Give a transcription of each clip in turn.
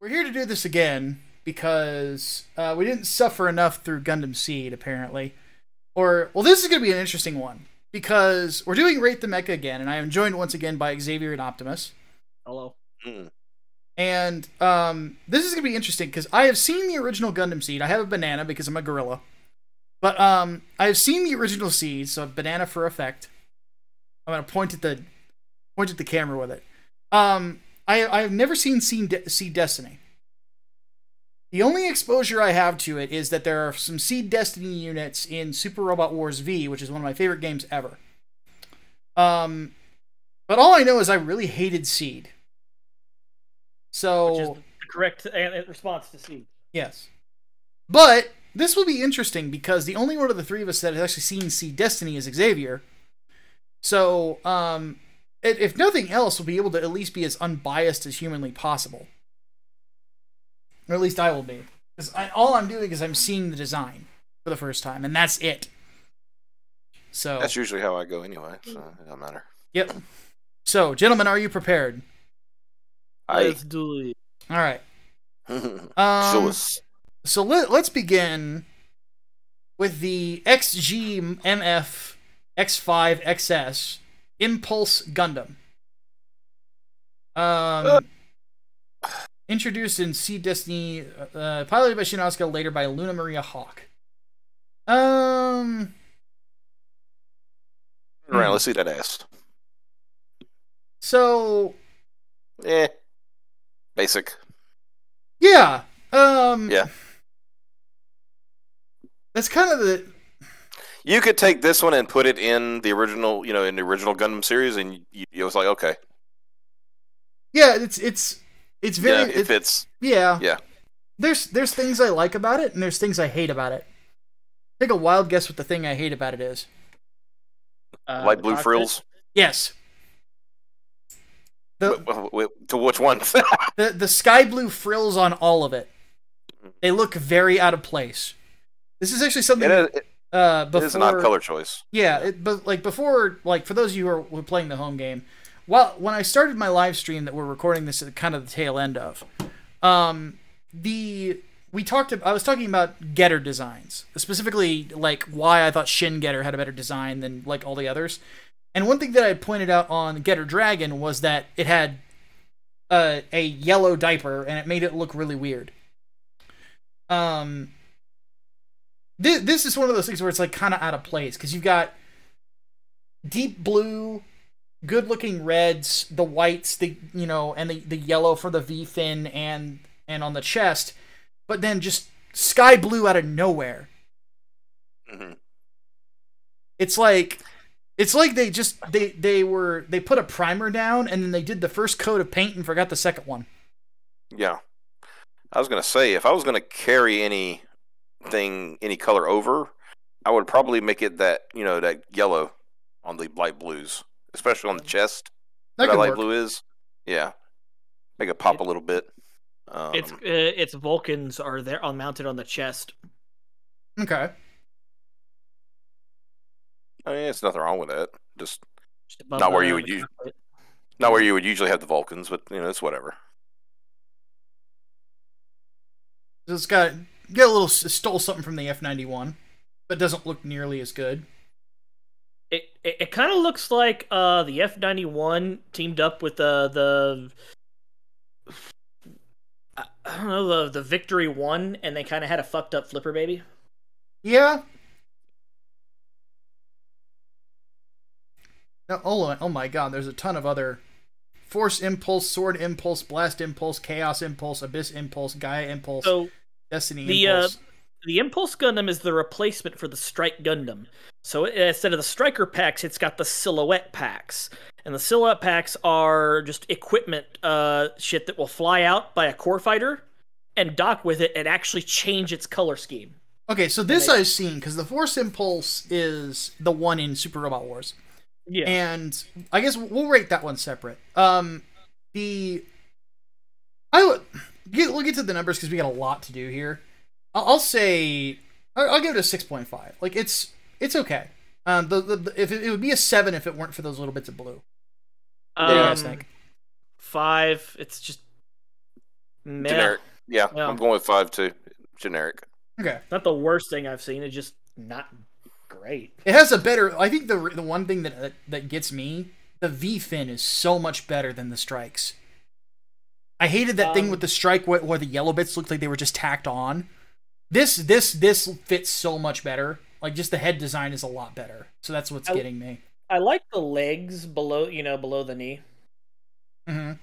We're here to do this again because we didn't suffer enough through Gundam Seed, apparently. Well, this is going to be an interesting one because we're doing Rate the Mecha again, and I am joined once again by Xavier and Optimus. Hello. And this is going to be interesting because I have seen the original Gundam Seed. I have a banana because I'm a gorilla. But I have seen the original Seed, so banana for effect. I'm going to point at the camera with it. I have never seen Seed Destiny. The only exposure I have to it is that there are some Seed Destiny units in Super Robot Wars V, which is one of my favorite games ever. But all I know is I really hated Seed. So, which is the correct response to Seed. Yes. But this will be interesting because the only one of the three of us that has actually seen Seed Destiny is Xavier. So, if nothing else, we'll be able to at least be as unbiased as humanly possible. Or at least I will be. Because all I'm doing is I'm seeing the design for the first time, and that's it. So that's usually how I go anyway, so it doesn't matter. Yep. So, gentlemen, are you prepared? Let's do it. All right. So let's begin with the XGMF X5XS Impulse Gundam. Introduced in Seed Destiny, piloted by Shinasuke, later by Luna Maria Hawk. Right, let's see that ass. So, basic. Yeah. Yeah. That's kind of the. You could take this one and put it in the original, in the original Gundam series, and it was like, okay. Yeah, it's very. Yeah, it fits. Yeah. Yeah. There's things I like about it, and there's things I hate about it. Take a wild guess what the thing I hate about it is. Light blue frills? Yes. To which one? the sky blue frills on all of it. They look very out of place. This is actually something. It is an odd color choice. Yeah, but before, for those of you who are playing the home game, when I started my live stream that we're recording this at kind of the tail end of, I was talking about Getter designs, specifically why I thought Shin Getter had a better design than all the others. And one thing that I had pointed out on Getter Dragon was that it had a yellow diaper, and it made it look really weird. This is one of those things where it's kind of out of place, because you've got deep blue, good-looking reds, the whites, and the yellow for the V fin and on the chest, but then just sky blue out of nowhere. Mm-hmm. It's like they put a primer down and then they did the first coat of paint and forgot the second one. Yeah. I was gonna say, if I was gonna carry any color over, I would probably make it that yellow on the light blues, especially on the chest. That light blue is. Yeah. Make it pop a little bit. Its Vulcans are there mounted on the chest. Okay. I mean, there's nothing wrong with that. Just not where you would usually have the Vulcans, but it's whatever. It's got stole something from the F91, but doesn't look nearly as good. It kind of looks like the F91 teamed up with the I don't know, the Victory 1, and they kind of had a fucked up flipper baby. Yeah. Oh my god, there's a ton of other Force Impulse, Sword Impulse, Blast Impulse, Chaos Impulse, Abyss Impulse, Gaia Impulse, Destiny Impulse. The Impulse Gundam is the replacement for the Strike Gundam. So instead of the Striker packs, it's got the Silhouette packs. And the Silhouette packs are just equipment shit that will fly out by a core fighter and dock with it and actually change its color scheme. Okay, so this I've seen, because the Force Impulse is the one in Super Robot Wars. Yeah. And I guess we'll rate that one separate. We'll get to the numbers because we got a lot to do here. I'll say I'll give it a 6.5. It's okay. If it would be a 7 if it weren't for those little bits of blue. What do you guys think? 5. It's just Generic. Yeah, I'm going with 5 too. Generic. Okay. Not the worst thing I've seen. It's just not great. It has a better. I think the one thing that gets me, the V fin is so much better than the strikes. I hated that thing with the strike where the yellow bits looked like they were just tacked on. This fits so much better. Like, just the head design is a lot better. So that's what's getting me. I like the legs below the knee. Mm-hmm.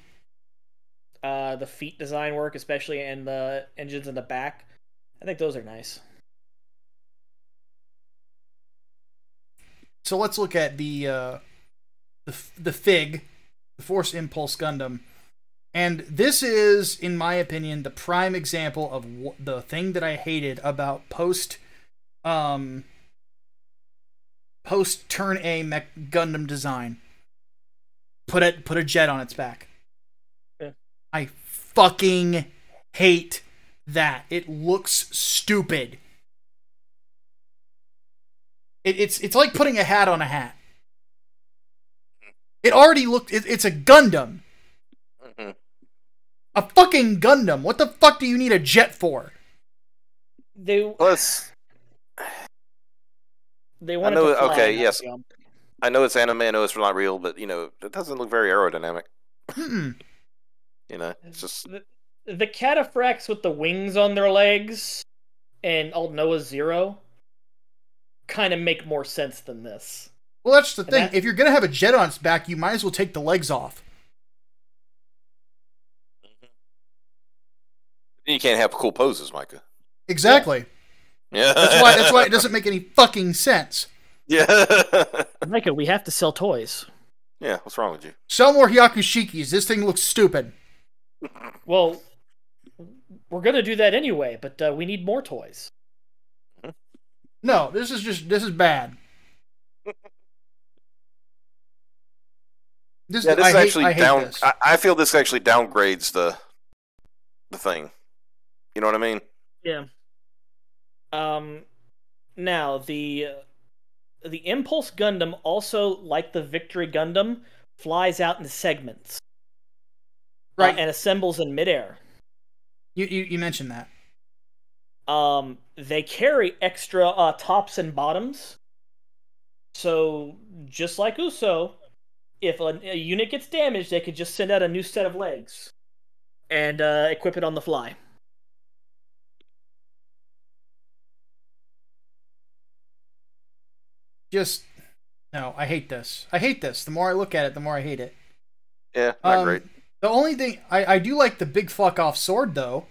The feet design work, especially, and the engines in the back. I think those are nice. So let's look at the FIG, the Force Impulse Gundam. And this is, in my opinion, the prime example of the thing that I hated about post Turn A Gundam design. Put a jet on its back. Yeah. I fucking hate that. It looks stupid. It's like putting a hat on a hat. It already looked. It's a Gundam. Mm-hmm. A fucking Gundam. What the fuck do you need a jet for? They want to fly. Okay, yes. I know it's anime. I know it's not real, but it doesn't look very aerodynamic. It's just the cataphracts with the wings on their legs and Old Noah Zero kind of make more sense than this. Well, that's the thing. If you're gonna have a jet on its back, you might as well take the legs off. You can't have cool poses, Micah. Exactly. Yeah. That's why it doesn't make any fucking sense. Yeah. Micah, we have to sell toys. Yeah, what's wrong with you? Sell more Hyakushikis. This thing looks stupid. Well, we're gonna do that anyway, but we need more toys. No, this is bad. I feel this actually downgrades the thing. You know what I mean? Yeah. Now the Impulse Gundam, also like the Victory Gundam, flies out in segments, right, and assembles in midair. You mentioned that. They carry extra tops and bottoms. So just like Uso, if a unit gets damaged, they could just send out a new set of legs and equip it on the fly. No, I hate this. I hate this. The more I look at it, the more I hate it. Yeah, not great. The only thing, I do like the big fuck off sword, though.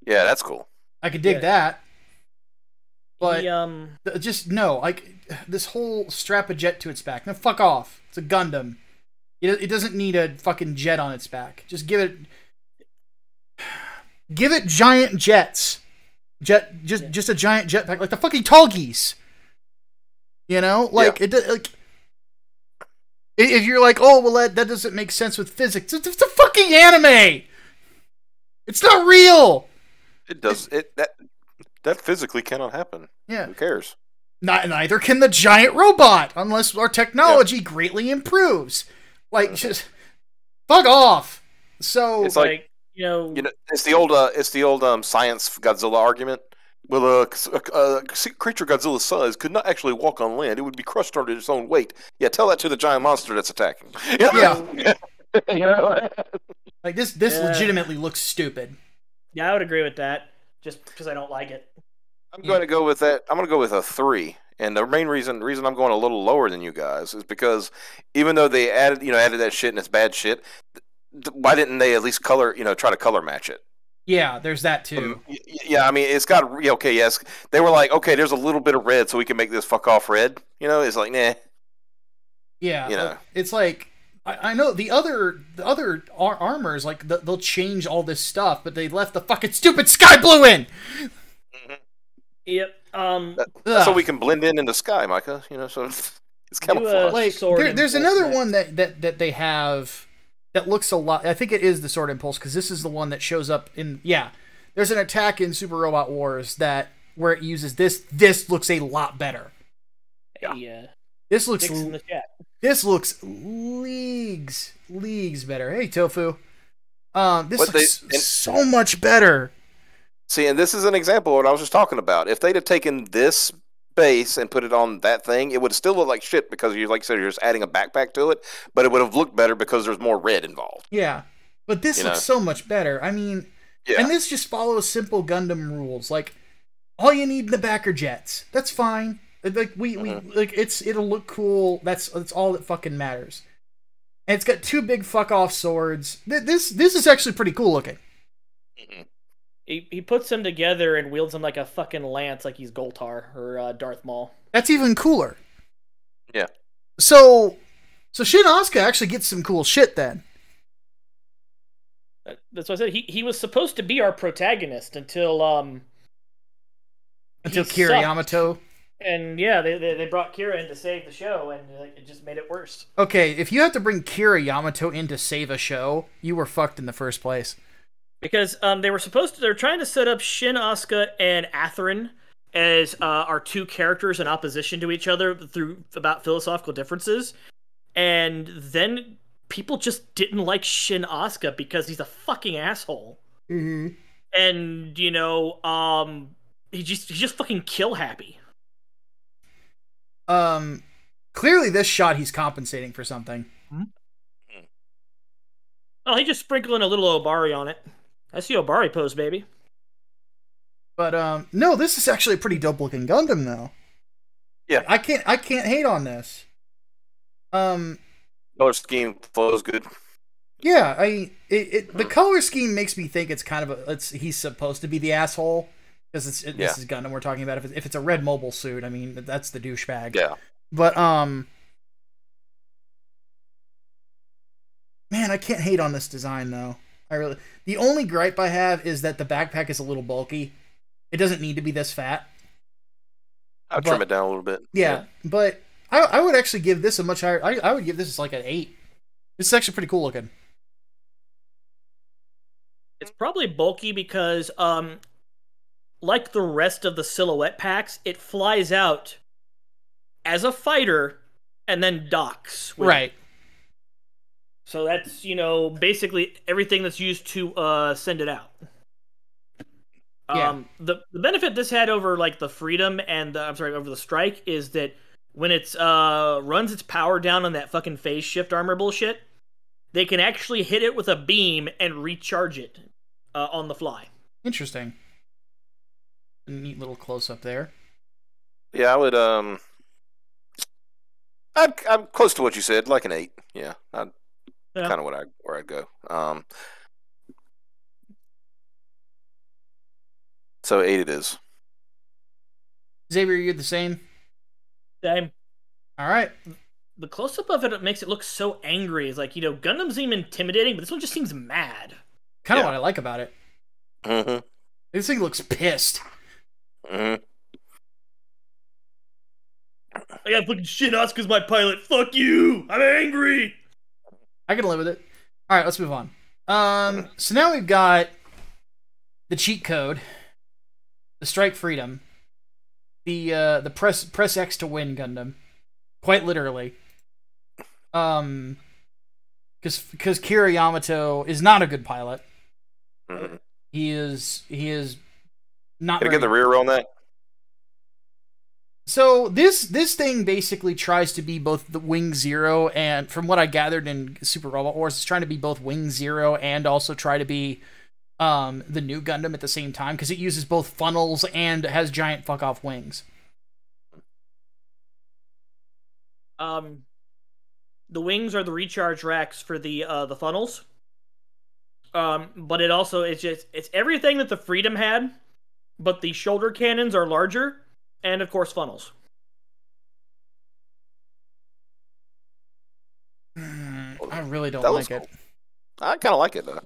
Yeah, that's cool. I could dig that. But, the, this whole strap a jet to its back. No, fuck off. It's a Gundam. It doesn't need a fucking jet on its back. Just give it giant jets. Just a giant jetpack, like the fucking tall geese. If you're like, oh well, that doesn't make sense with physics. It's a fucking anime. It's not real. It does. That physically cannot happen. Yeah. Who cares? Neither can the giant robot, unless our technology greatly improves. Like, just fuck off. So it's like it's the old science Godzilla argument. Well, a creature Godzilla's size could not actually walk on land. It would be crushed under its own weight. Yeah, tell that to the giant monster that's attacking. Yeah. Like, this legitimately looks stupid. Yeah, I would agree with that, just because I don't like it. I'm going to go with that. I'm going to go with a 3. And the main reason I'm going a little lower than you guys is because even though they added that shit and it's bad shit, why didn't they at least try to color match it? Yeah, there's that too. Yeah, I mean, it's got okay. Yes, they were like, okay, there's a little bit of red, so we can make this fuck off red. It's like, nah. Yeah, it's like I know the other armors, like they'll change all this stuff, but they left the fucking stupid sky blue in. Mm-hmm. Yep. So we can blend in the sky, Micah. So it's camouflage. Like there's another one that they have. That looks a lot. I think it is the Sword Impulse, because this is the one that shows up in. Yeah, there's an attack in Super Robot Wars where it uses this. This looks a lot better. Yeah. This looks leagues better. Hey, Tofu. This looks so much better. See, and this is an example of what I was just talking about. If they'd have taken this base and put it on that thing, it would still look like shit because you, like you said, you're just adding a backpack to it. But it would have looked better because there's more red involved. Yeah, but this looks so much better. I mean, and this just follows simple Gundam rules. Like, all you need in the back are jets. That's fine. Like it'll look cool. That's all that fucking matters. And it's got 2 big fuck off swords. This is actually pretty cool looking. He puts them together and wields them like a fucking lance, like he's Goltar or Darth Maul. That's even cooler. Yeah. So Shin Asuka actually gets some cool shit then. That's what I said. He was supposed to be our protagonist until Kira Yamato. And yeah, they brought Kira in to save the show, and it just made it worse. Okay, if you have to bring Kira Yamato in to save a show, you were fucked in the first place. Because they're trying to set up Shin Asuka and Atherin as our 2 characters in opposition to each other through about philosophical differences, and then people just didn't like Shin Asuka because he's a fucking asshole. Mm-hmm. And he's just fucking kill happy. Clearly this shot he's compensating for something. Oh, he's just sprinkling a little Obari on it. I see Obari pose, baby. But no, this is actually a pretty dope looking Gundam though. Yeah. I can't hate on this. Color scheme flows good. Yeah, the color scheme makes me think it's kind of he's supposed to be the asshole. Because this is Gundam we're talking about. If it's a red mobile suit, I mean, that's the douchebag. Yeah. But, man, I can't hate on this design, though. The only gripe I have is that the backpack is a little bulky. It doesn't need to be this fat. I'll trim it down a little bit. Yeah, but I would actually give this a much higher... I would give this like an 8. This is actually pretty cool looking. It's probably bulky because, like the rest of the silhouette packs, it flies out as a fighter and then docks. Right. So that's, basically everything that's used to send it out. Yeah. The benefit this had over like the Freedom and over the Strike is that when it's runs its power down on that fucking phase shift armor bullshit, they can actually hit it with a beam and recharge it on the fly. Interesting. A neat little close up there. Yeah, I would. I'm close to what you said, like an 8. Yeah, kind of where I'd go. So 8 it is. Xavier, you're the same. Same. All right. The close up of it makes it look so angry. It's like Gundam seem intimidating, but this one just seems mad. Kind of what I like about it. Mm-hmm. This thing looks pissed. Mm-hmm. I got fucking shit. Asuka's my pilot. Fuck you. I'm angry. I can live with it. All right, let's move on. So now we've got the cheat code, the Strike Freedom, the press X to win Gundam, quite literally. Because Kira Yamato is not a good pilot. Mm-hmm. He is not. Gotta get the rear on that. So this thing basically tries to be both the Wing Zero and, from what I gathered in Super Robot Wars, it's trying to be both Wing Zero and also try to be the new Gundam at the same time, because it uses both funnels and has giant fuck off wings. The wings are the recharge racks for the funnels. But it's everything that the Freedom had, but the shoulder cannons are larger, and of course funnels. I really don't like it. I kind of like it though.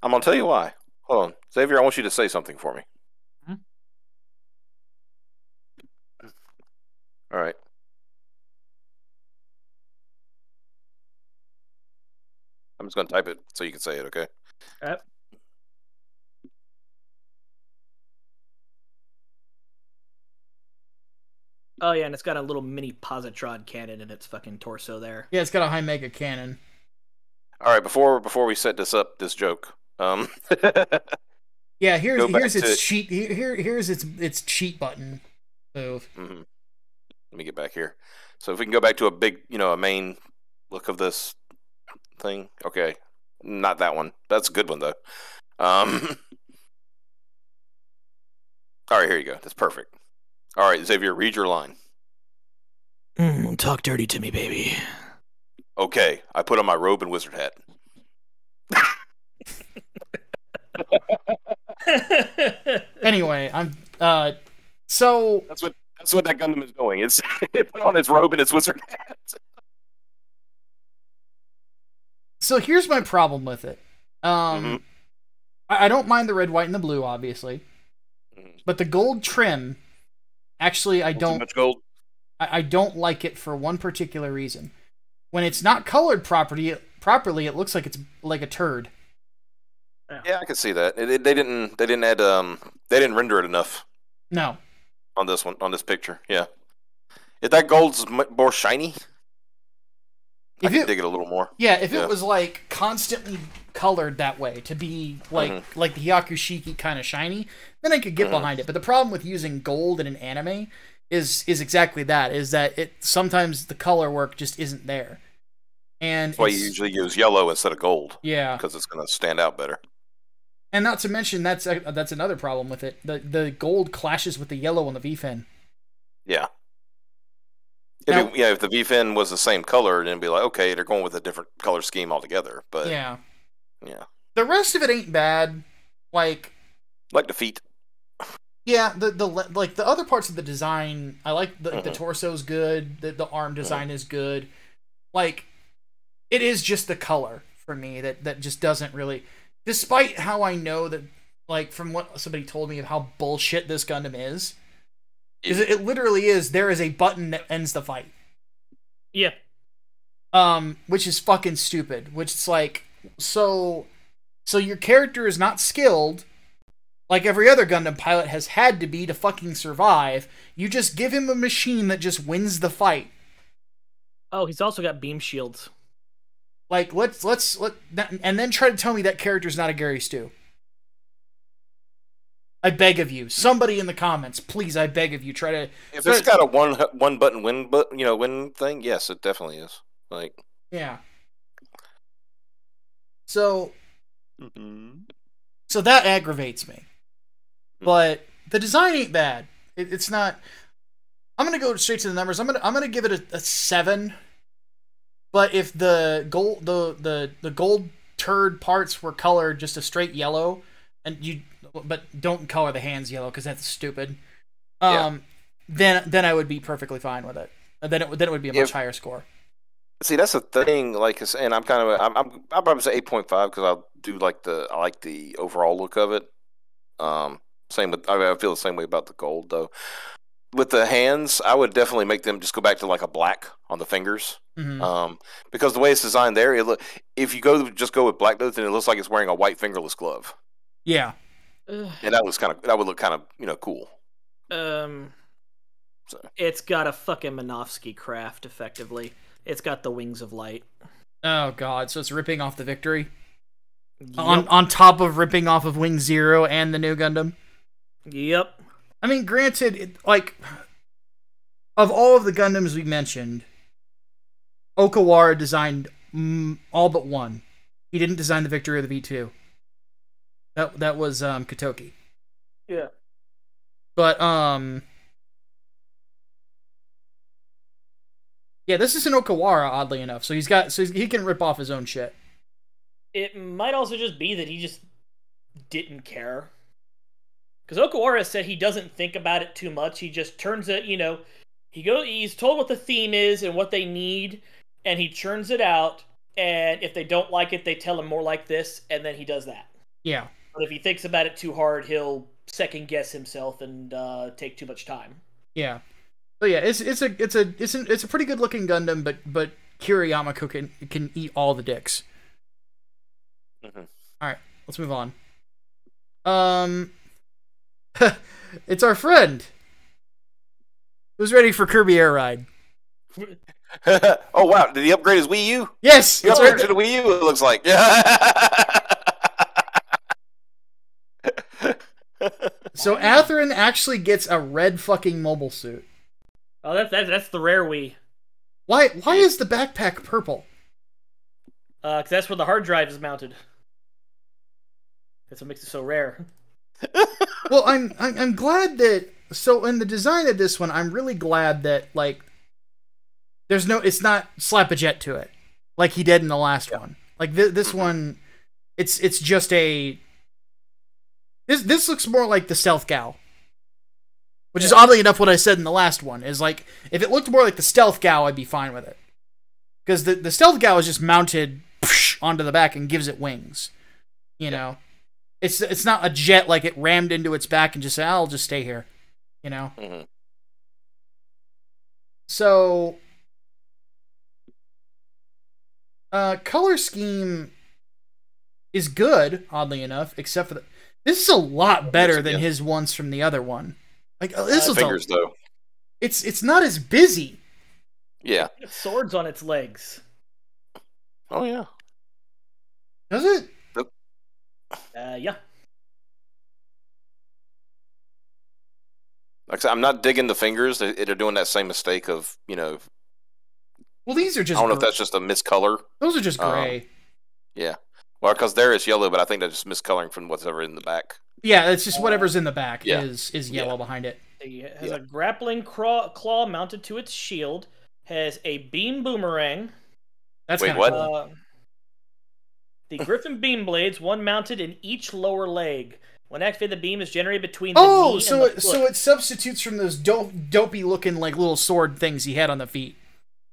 I'm gonna tell you why. Hold on, Xavier. I want you to say something for me. Hmm? All right. I'm just gonna type it so you can say it. Okay. Yep. Oh yeah, and it's got a little mini positron cannon in its fucking torso there. Yeah, it's got a high mega cannon. All right, before we set this up, this joke. Yeah, Go back here's its to cheat here's its cheat button move. mhm. Let me get back here. So if we can go back to a big, a main look of this thing. Okay, not that one. That's a good one though. All right, here you go. That's perfect. All right, Xavier, read your line. Talk dirty to me, baby. Okay, I put on my robe and wizard hat. Anyway, so That's what that Gundam is doing. It's it put on its robe and its wizard hat. so here's my problem with it. Mhm. I don't mind the red, white, and the blue, obviously, but the gold trim, actually, I Too don't. much gold. I don't like it for one particular reason. When it's not colored properly, it looks like it's like a turd. Yeah, I can see that. They didn't add they didn't render it enough No. on this picture. Yeah, if that gold's more shiny, I can dig it a little more. Yeah, if it was like constantly colored that way to be like the Hyakushiki kind of shiny, then I could get behind it. But the problem with using gold in an anime is exactly that. Is that it sometimes the color work just isn't there. And That's why you usually use yellow instead of gold. Yeah, because it's going to stand out better. And not to mention that's another problem with it. The gold clashes with the yellow on the V-fin. Yeah. Now, if the V-fin was the same color, then it'd be like, okay, they're going with a different color scheme altogether. But yeah. The rest of it ain't bad. Like the feet. Yeah, the other parts of the design, I like the torso's good, the arm design is good. Like, it is just the color for me that just doesn't really, despite how I know that, like, from what somebody told me of how bullshit this Gundam is it literally is, there is a button that ends the fight. Yeah. Which is fucking stupid, which is like, so your character is not skilled, like every other Gundam pilot has had to be to fucking survive. You just give him a machine that just wins the fight. Oh, he's also got beam shields. Like, let and then try to tell me that character's not a Gary Stu. I beg of you, somebody in the comments, please, I beg of you, try to. If it's got a one button win thing, yes, it definitely is. Like, yeah. So that aggravates me. But the design ain't bad. It's not. I'm gonna go straight to the numbers. I'm gonna give it a 7. But if the gold the gold turd parts were colored just a straight yellow, but don't color the hands yellow because that's stupid. Then I would be perfectly fine with it. Then it would be a much higher score. See, that's the thing. Like, and I'm probably say 8.5 because I like the overall look of it. Same with, I feel the same way about the gold though. With the hands, I would definitely make them just go back to like a black on the fingers. Because the way it's designed there, if you just go with black though, then it looks like it's wearing a white fingerless glove. Yeah. And that would look kind of cool. It's got a fucking Minovsky craft, effectively. It's got the wings of light. Oh god, so it's ripping off the Victory? Yep. On top of ripping off of Wing Zero and the new Gundam? Yep. I mean, granted, of all of the Gundams we mentioned, Okawara designed all but one. He didn't design the Victory or the V2. That was Kotoki. Yeah. But yeah, this is an Okawara, oddly enough. So he can rip off his own shit. It might also just be that he just didn't care. Because Okawara said he doesn't think about it too much. He just turns it, he's told what the theme is and what they need, and he churns it out. And if they don't like it, they tell him more like this, and then he does that. Yeah. But if he thinks about it too hard, he'll second guess himself and take too much time. Yeah. So yeah, it's a pretty good looking Gundam, but Kiriyama can eat all the dicks. All right, let's move on. It's our friend who's ready for Kirby Air Ride. Oh wow! Did he upgrade his Wii U? Yes, He it's right upgraded to there. the Wii U. It looks like. So Atherin actually gets a red fucking mobile suit. Oh, that's the rare Wii. Why is the backpack purple? Because that's where the hard drive is mounted. That's what makes it so rare. Well, I'm glad that. So in the design of this one, I'm really glad that like it's not slap a jet to it like he did in the last one. Like this one, it's just a. This looks more like the Stealth Gal, which is oddly enough what I said in the last one. Is like if it looked more like the Stealth Gal, I'd be fine with it, because the Stealth Gal is just mounted onto the back and gives it wings. You know, it's not a jet like it rammed into its back and just said, I'll just stay here. You know. Mm-hmm. So, color scheme is good, oddly enough, except for this is a lot better than his ones from the other one. Like this is fingers though. It's not as busy. Yeah. It's swords on its legs. Oh yeah. Does it? Yeah. Like I said, I'm not digging the fingers. They're doing that same mistake of, Well, these are just. I don't know if that's just a miscolor. Those are just gray. Yeah. Well, because there is yellow, but I think that's just miscoloring from whatever in the back. Yeah, it's just whatever's in the back yeah. is yellow behind it. It has a grappling claw mounted to its shield. Has a beam boomerang. That's Wait, kind what? of cool. The Griffin beam blades, one mounted in each lower leg. When activated, the beam is generated between the knee and the foot. So it substitutes from those dopey looking like little sword things he had on the feet.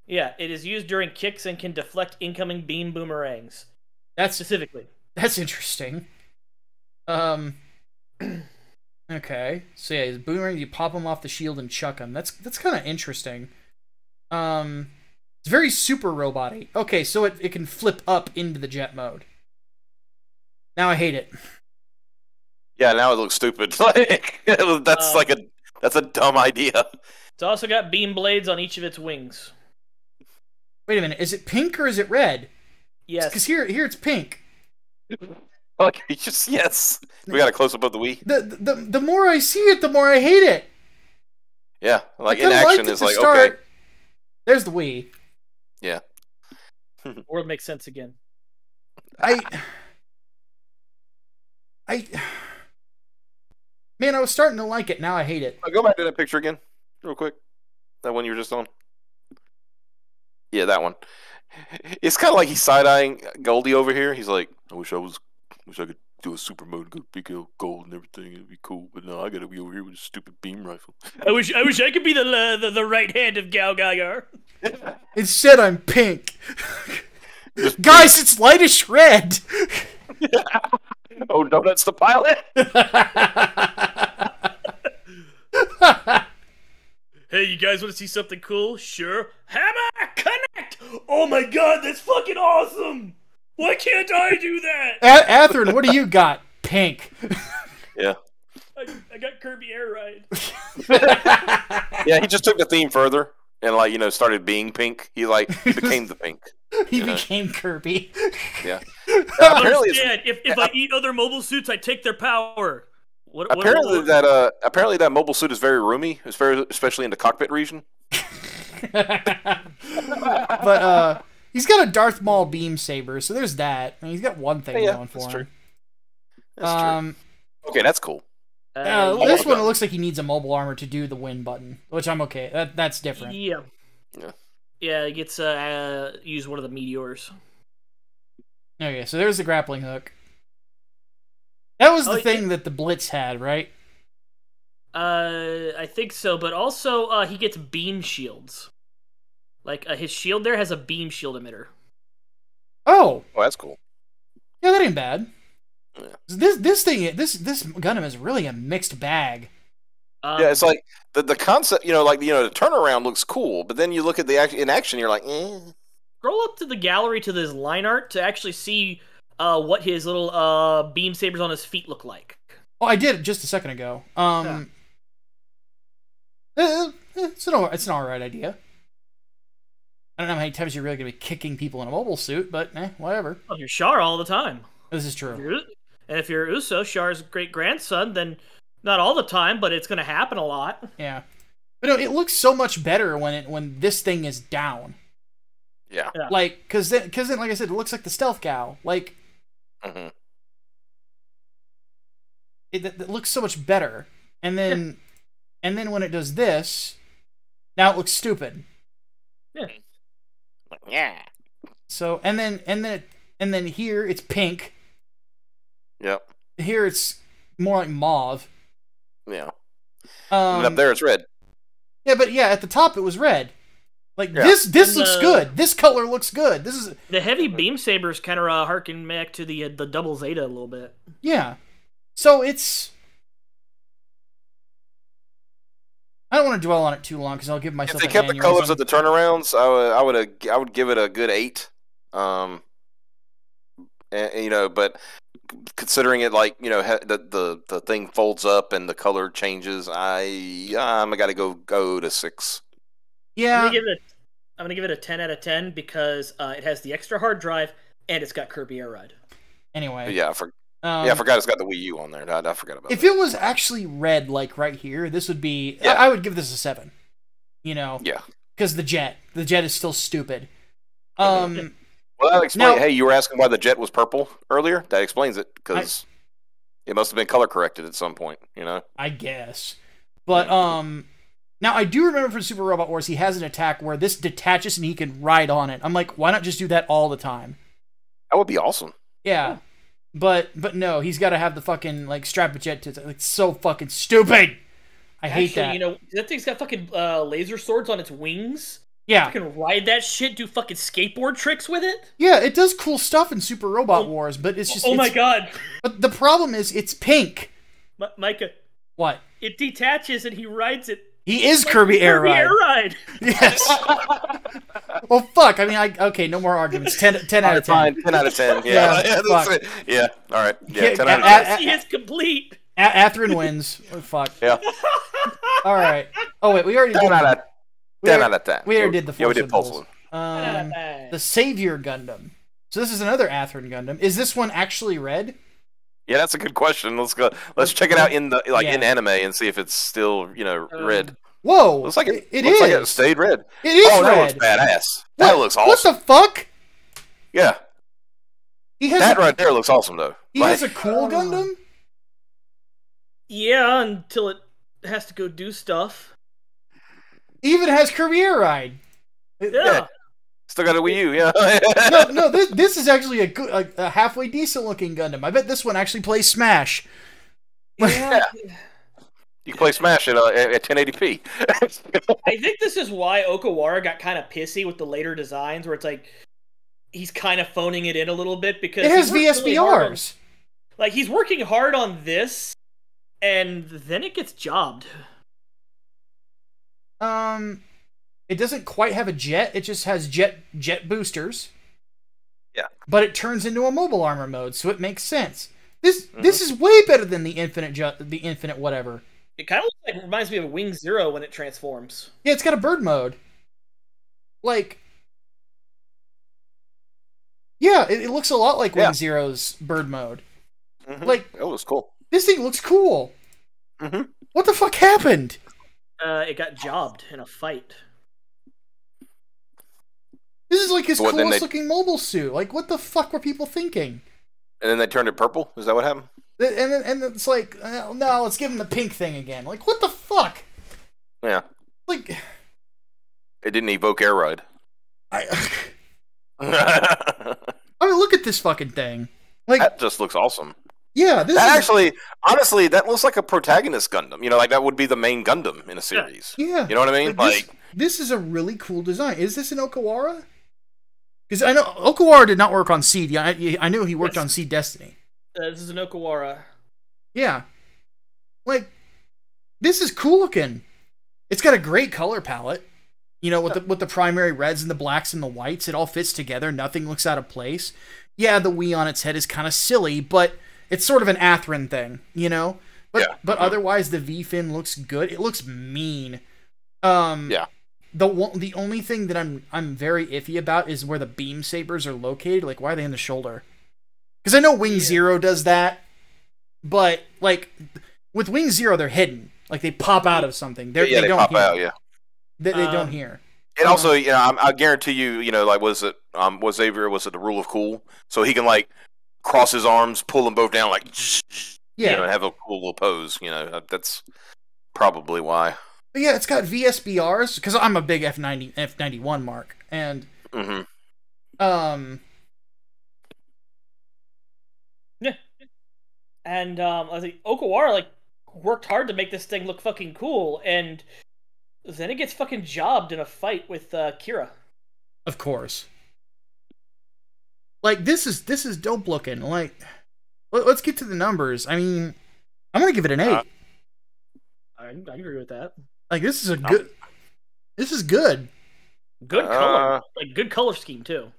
Yeah, it is used during kicks and can deflect incoming beam boomerangs. That's Specifically. That's interesting. Okay. So yeah, his boomerang, you pop him off the shield and chuck him. That's kind of interesting. It's very super robot-y. Okay, so it can flip up into the jet mode. Now I hate it. Yeah, now it looks stupid. That's a dumb idea. It's also got beam blades on each of its wings. Wait a minute, is it pink or is it red? Yes. Because here it's pink. Like, yes. We got a close up of the Wii. The more I see it, the more I hate it. Yeah, like I in kinda action liked it is to like start. okay. There's the Wii. Yeah. World makes sense again. Man, I was starting to like it. Now I hate it. Go back to that picture again, real quick. That one you were just on. Yeah, that one. It's kind of like he's side-eyeing Goldie over here. He's like, I wish I could do a super mode and go big gold and everything. It'd be cool, but no, I gotta be over here with a stupid beam rifle. I wish I could be the right hand of Gaia. Instead, I'm pink. Guys, it's lightish red. Oh no, that's the pilot. Hey, you guys want to see something cool? Sure. Hammer, connect! Oh my god, that's fucking awesome! Why can't I do that? Atherin, what do you got? Pink. Yeah. I got Kirby Air Ride. Yeah, he just took the theme further and started being pink. He became the pink. He became Kirby. Yeah. Apparently, if I eat other mobile suits, I take their power. Apparently that mobile suit is very roomy, especially in the cockpit region. But he's got a Darth Maul beam saber, so there's that. I mean, he's got one thing going for him. True. That's true. Okay, that's cool. This one, it looks like he needs a mobile armor to do the win button, which I'm okay. That's different. Yeah. He gets use one of the meteors. Okay, so there's the grappling hook. That was the thing that the Blitz had, right? I think so, but also he gets beam shields. Like his shield there has a beam shield emitter. Oh, that's cool. Yeah, that ain't bad. Yeah. This Gundam is really a mixed bag. Yeah, it's like the concept, the turnaround looks cool, but then you look at in action, you're like, eh. Scroll up to the gallery to this line art to actually see what his little beam sabers on his feet look like. Oh, I did it just a second ago. It's an alright idea. I don't know how many times you're really gonna be kicking people in a mobile suit, but whatever. Well, you're Char all the time. This is true. And if you're Uso, Char's great grandson, then not all the time, but it's gonna happen a lot. Yeah, but no, it looks so much better when this thing is down. Yeah. Like, cause then, like I said, it looks like the Stealth Gal. Like, it looks so much better. And then when it does this, now it looks stupid. Yeah. Yeah. So and then here it's pink. Yep. Here it's more like mauve. Yeah. And up there it's red. Yeah, but at the top it was red. Like this looks good. This color looks good. This is the heavy beam sabers kind of harken back to the double Zeta a little bit. Yeah. So it's. I don't want to dwell on it too long because I'll give myself. If they kept the colors of the turnarounds, I would give it a good 8. And, but considering it like the thing folds up and the color changes, I'm got to go to 6. Yeah, I'm gonna give it a 10 out of 10 because it has the extra hard drive and it's got Kirby Air Ride. Anyway, I forgot it's got the Wii U on there. I forgot about. If it was actually red, like right here, this would be. Yeah. I would give this a 7. Yeah, because the jet is still stupid. Well, that explains. Hey, you were asking why the jet was purple earlier. That explains it because it must have been color corrected at some point. I guess, but now I do remember from Super Robot Wars he has an attack where this detaches and he can ride on it. I'm like, why not just do that all the time? That would be awesome. Yeah. But no, he's got to have the fucking like strap a jet to it. It's so fucking stupid. I hate that. That thing's got fucking laser swords on its wings. Yeah, you can ride that shit, do fucking skateboard tricks with it. Yeah, it does cool stuff in Super Robot Wars, but it's just. My god! But the problem is, it's pink. Micah. What? It detaches and he rides it. He is like Kirby Air Ride. Air Ride. Yes. Well, fuck. I mean, okay, no more arguments. 10 out of 10. 10 out of 10. Yeah. Yeah. All right. Yeah. 10 out of 10. He is complete. Athrun wins. Oh, fuck. Yeah. All right. Oh wait, we already did. 10 out of 10. We already did the. Yeah, we did Pulse. The Xavier Gundam. So this is another Athrun Gundam. Is this one actually red? Yeah, that's a good question. Let's go. Let's check it out in the in anime and see if it's still red. Whoa! Looks like it is. Like it stayed red. It is red. That looks badass. That looks awesome. What the fuck? Yeah. That right there looks awesome though. He has a cool Gundam. Yeah, until it has to go do stuff. Even has Kirby Air Ride. Yeah. Still got a Wii U, yeah. no, this is actually a halfway decent looking Gundam. I bet this one actually plays Smash. Yeah. You can play Smash at 1080p. I think this is why Okawara got kind of pissy with the later designs, where it's like he's kind of phoning it in a little bit because it has VSBRs. Like he's working hard on this, and then it gets jobbed. It doesn't quite have a jet. It just has jet boosters. Yeah. But it turns into a mobile armor mode, so it makes sense. This is way better than the infinite whatever. It kind of reminds me of Wing Zero when it transforms. Yeah, it's got a bird mode. Like, yeah, it looks a lot like Wing Zero's bird mode. Like, it looks cool. This thing looks cool. What the fuck happened? It got jobbed in a fight. This is like his coolest looking mobile suit. Like, what the fuck were people thinking? And then they turned it purple? Is that what happened? And it's like, no, let's give him the pink thing again. Like, what the fuck? Yeah. Like, it didn't evoke Air Ride. I mean, look at this fucking thing. Like, that just looks awesome. Yeah, honestly, that looks like a protagonist Gundam. Like that would be the main Gundam in a series. Yeah. You know what I mean? This is a really cool design. Is this an Okawara? Because I know Okawara did not work on Seed. I knew he worked on Seed Destiny. This is an Okawara. Yeah. Like, this is cool looking. It's got a great color palette. With the primary reds and the blacks and the whites. It all fits together. Nothing looks out of place. Yeah, the Wii on its head is kind of silly, but it's sort of an Athrun thing, But otherwise, the V-fin looks good. It looks mean. Yeah. the only thing that I'm very iffy about is where the beam sabers are located. Like, why are they in the shoulder? Because I know Wing Zero does that, but like with Wing Zero, they're hidden. Like they pop out of something. They don't pop hear. out. Yeah, they don't hear. And also, you know, I guarantee you, like, was Xavier? Was it the rule of cool? So he can like cross his arms, pull them both down, like, yeah, and have a cool little pose. You know, that's probably why. But yeah, it's got VSBRs because I'm a big F91 mark, and yeah, and I think Okawara like worked hard to make this thing look fucking cool, and then it gets fucking jobbed in a fight with Kira. Of course. Like this is dope looking. Like, let's get to the numbers. I mean, I'm gonna give it an 8. I agree with that. Like this is a good. This is good. Good color, like good color scheme too.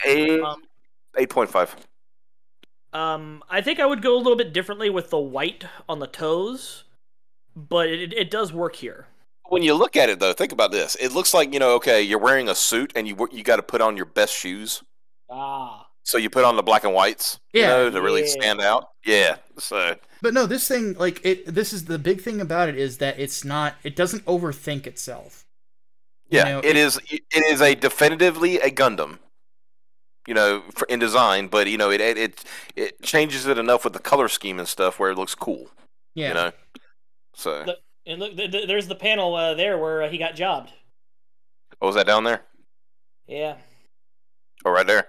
8.5. I think I would go a little bit differently with the white on the toes, but it does work here. When you look at it, though, think about this. It looks like, okay, you're wearing a suit and you got to put on your best shoes. So you put on the black and whites, to really stand out. Yeah. So. But no, this thing, like this is the big thing about it is that it doesn't overthink itself. Yeah, it is definitively a Gundam. In design, but it changes it enough with the color scheme and stuff where it looks cool. Yeah. So. And look, there's the panel there where he got jobbed. Oh, was that down there? Yeah. Oh, right there.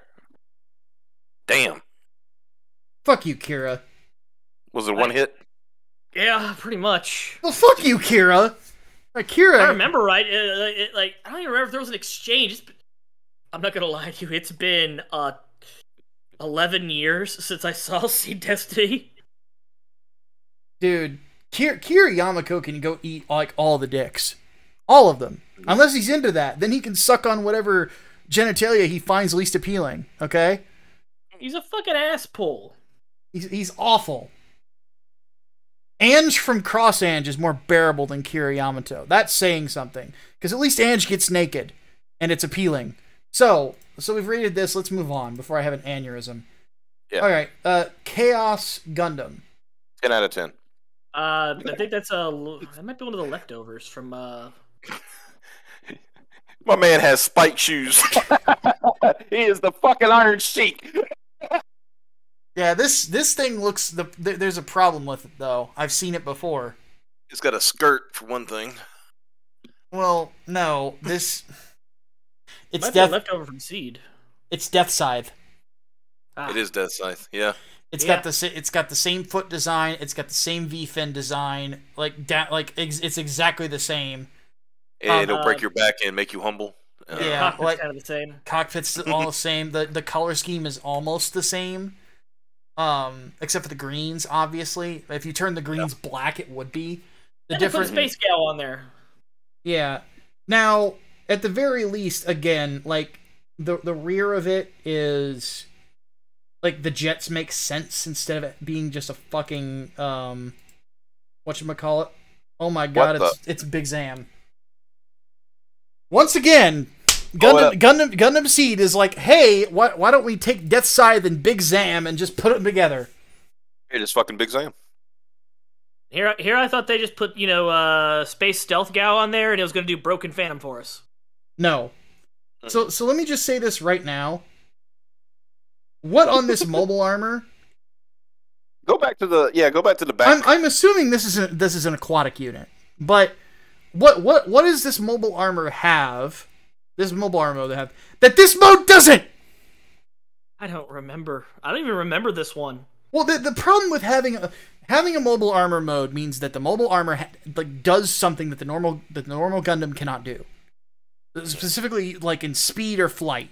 Damn. Fuck you, Kira. Was it one hit? Yeah, pretty much. Well, fuck you, Kira. Kira. I remember right. I don't even remember if there was an exchange. I'm not gonna lie to you. It's been 11 years since I saw Seed Destiny. Dude, Kira Yamako can go eat like all the dicks, all of them. Unless he's into that, then he can suck on whatever genitalia he finds least appealing. Okay. He's a fucking ass pull. He's awful. Ange from Cross Ange is more bearable than Kira Yamato. That's saying something. Because at least Ange gets naked. And it's appealing. So we've rated this. Let's move on before I have an aneurysm. Yeah. Alright. Chaos Gundam. 10 out of 10. I think that might be one of the leftovers from... My man has spike shoes. He is the fucking Iron Sheik. Yeah, this thing looks... There's a problem with it, though. I've seen it before. It's got a skirt, for one thing. Well, no. It's leftover from Seed. It's Death Scythe. It is Death Scythe, yeah. It's got the same foot design. It's got the same V-fin design. It's exactly the same. And it'll break your back and make you humble. Yeah, cockpit's kind of the same. Cockpit's all the same. The color scheme is almost the same. Except for the greens, obviously. If you turn the greens black, it would be the different. Put a space gal on there. Yeah. Now, at the very least, again, like the rear of it is like the jets make sense instead of it being just a fucking whatchamacallit. Oh my god, it's Big Zam. Once again, Gundam Seed is like, hey, why don't we take Death Scythe and Big Zam and just put them together? It is fucking Big Zam. Here I thought they just put, Space Stealth Gal on there and it was going to do Broken Phantom for us. No. So let me just say this right now. What on this mobile armor? Go back to the back. I'm assuming this is an aquatic unit, but what does this mobile armor have? This mobile armor mode have that this mode doesn't. I don't remember. I don't even remember this one. Well, the problem with having a mobile armor mode means that the mobile armor does something that the normal Gundam cannot do. Specifically, like in speed or flight,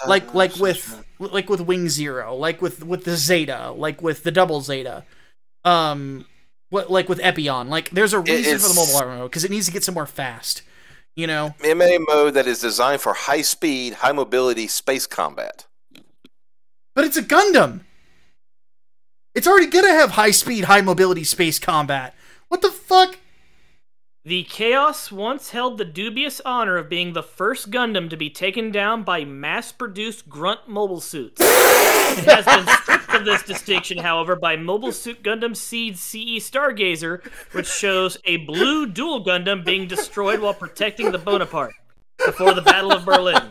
like with Wing Zero, like with the Zeta, like with the Double Zeta, like with Epion. Like there's a reason for the mobile armor mode because it needs to get somewhere fast. MMA mode that is designed for high speed, high mobility space combat. But it's a Gundam. It's already gonna have high speed, high mobility space combat. What the fuck? The Chaos once held the dubious honor of being the first Gundam to be taken down by mass-produced grunt mobile suits. It has been stripped of this distinction, however, by Mobile Suit Gundam Seed CE Stargazer, which shows a blue dual Gundam being destroyed while protecting the Bonaparte before the Battle of Berlin.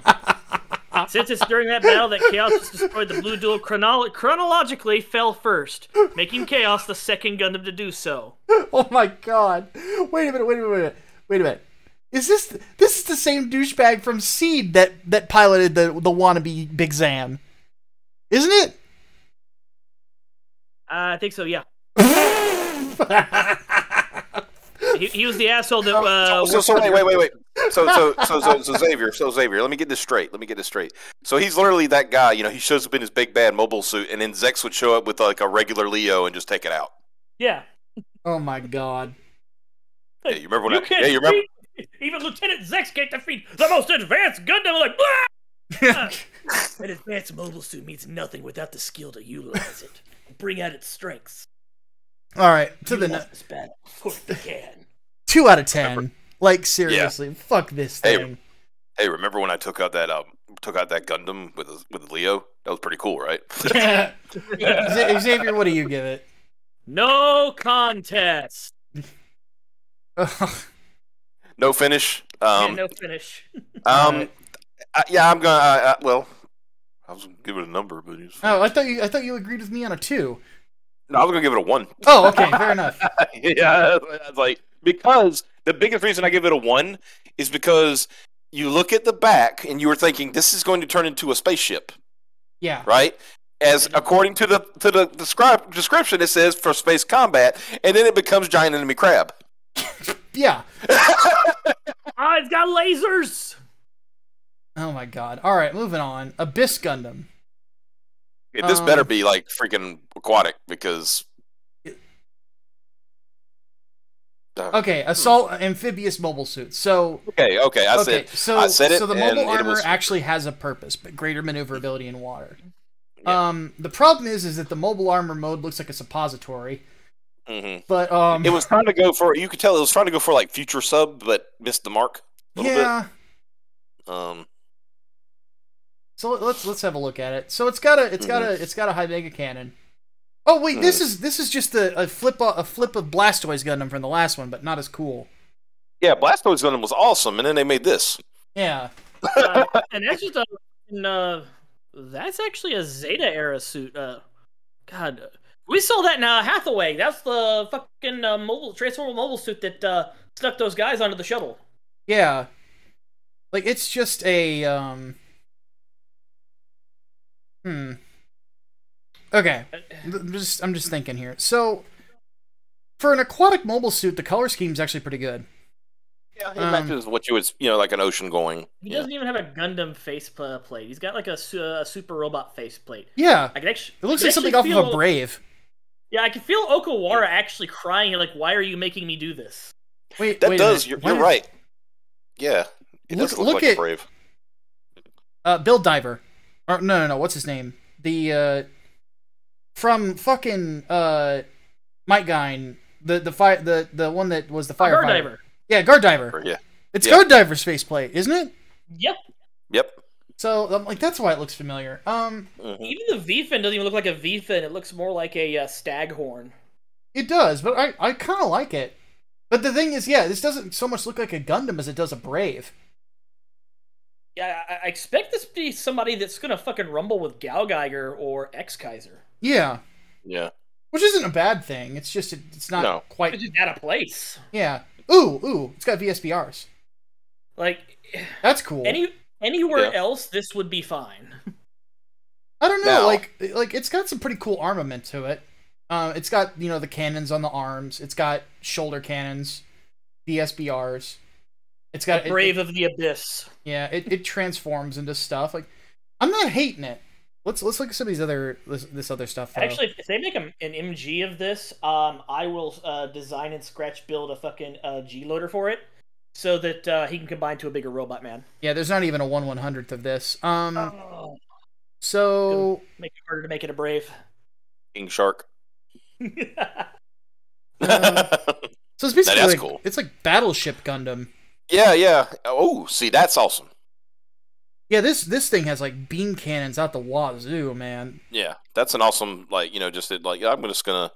Since it's during that battle that Chaos was destroyed, the blue dual chronologically fell first, making Chaos the second Gundam to do so. Oh my god. Wait a minute. Is this is the same douchebag from Seed that piloted the wannabe Big Zam? Isn't it? I think so, yeah. he was the asshole that wait. So Xavier, let me get this straight. So he's literally that guy, you know, he shows up in his big bad mobile suit, and then Zex would show up with like a regular Leo and just take it out. Yeah. Oh my god. Yeah, you remember when you remember? Even Lieutenant Zex can't defeat the most advanced Gundam, like, blah! An advanced mobile suit means nothing without the skill to utilize it. Bring out its strengths. Alright, to you the this battle. Of course you can. 2 out of 10. Like, seriously, fuck this thing. Hey, remember when I took out that Gundam with Leo? That was pretty cool, right? Xavier, what do you give it? No contest. No finish. No finish. Yeah, I'm gonna. Well, I was gonna give it a number, but I thought you agreed with me on a 2. No, I was gonna give it a 1. Oh, okay, fair enough. Yeah, it's like, because the biggest reason I give it a 1 is because you look at the back and you were thinking this is going to turn into a spaceship. Yeah. Right. As according to the description, it says for space combat, and then it becomes giant enemy crab. Yeah. It's got lasers. Oh my god. All right, moving on. Abyss Gundam. Yeah, this better be like freaking aquatic, because. Okay, assault amphibious mobile suit. So. Okay. I said it. So the mobile armor actually has a purpose, but greater maneuverability in water. Yeah. The problem is that the mobile armor mode looks like a suppository. Mm-hmm. But it was trying to go for. You could tell it was trying to go for like future sub, but missed the mark a little bit. So let's have a look at it. So it's got a high mega cannon. Oh wait, this is just a flip of Blastoise Gundam from the last one, but not as cool. Yeah, Blastoise Gundam was awesome, and then they made this. Yeah. And that's just that's actually a Zeta era suit. God, we saw that in Hathaway. That's the fucking transformable mobile suit that snuck those guys onto the shuttle. Yeah. Like, it's just a Okay. I'm just thinking here. So, for an aquatic mobile suit, the color scheme is actually pretty good. Yeah, it matches what you would, like an ocean going. He doesn't even have a Gundam face plate. He's got like a super robot face plate. Yeah. It looks like something off of a Brave. Yeah, I can feel Okawara actually crying, like, why are you making me do this? Wait, you're right. Yeah. It does look like a Brave. Build Diver. Or, no, what's his name? The, from fucking, Micah, the one that was the firefighter. Guard Diver. Yeah, Guard Diver. Yeah. It's Guard Diver's faceplate, isn't it? Yep. So, I'm like, that's why it looks familiar. Even the V-fin doesn't even look like a V-fin. It looks more like a staghorn. It does, but I kind of like it. But the thing is, this doesn't so much look like a Gundam as it does a Brave. Yeah, I expect this to be somebody that's gonna fucking rumble with Gaugiger or X-Kaiser. Yeah. Yeah. Which isn't a bad thing. It's just, it's not quite... It's just out of place. Yeah. Ooh, it's got VSBRs. Like... That's cool. Anywhere else, this would be fine. I don't know, like it's got some pretty cool armament to it. It's got, the cannons on the arms. It's got shoulder cannons, VSBRs. It's got Brave of the Abyss. Yeah, it transforms into stuff. Like, I'm not hating it. Let's look at some of this other stuff. Though. Actually, if they make an MG of this, I will design and scratch build a fucking G loader for it, so that he can combine to a bigger robot man. Yeah, there's not even a 1/100th of this. So make it harder to make it a Brave. King Shark. So it's That's cool. It's like Battleship Gundam. Yeah, yeah. Oh, see, that's awesome. Yeah, this thing has like beam cannons out the wazoo, man. Yeah, that's an awesome, like, just like I'm just gonna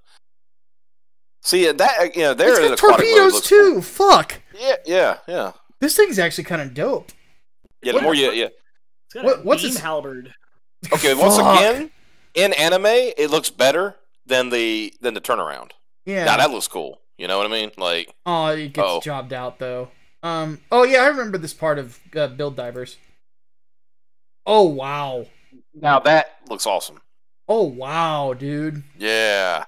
see that. There it's got torpedoes too. Cool. Fuck. Yeah. This thing's actually kind of dope. Yeah, the more yeah. It's got what's its halberd? Okay, once again, in anime, it looks better than the turnaround. Yeah, now that looks cool. You know what I mean? Like, oh, it gets jobbed out though. Oh yeah, I remember this part of Build Divers. Oh wow! Now that looks awesome. Oh wow, dude. Yeah.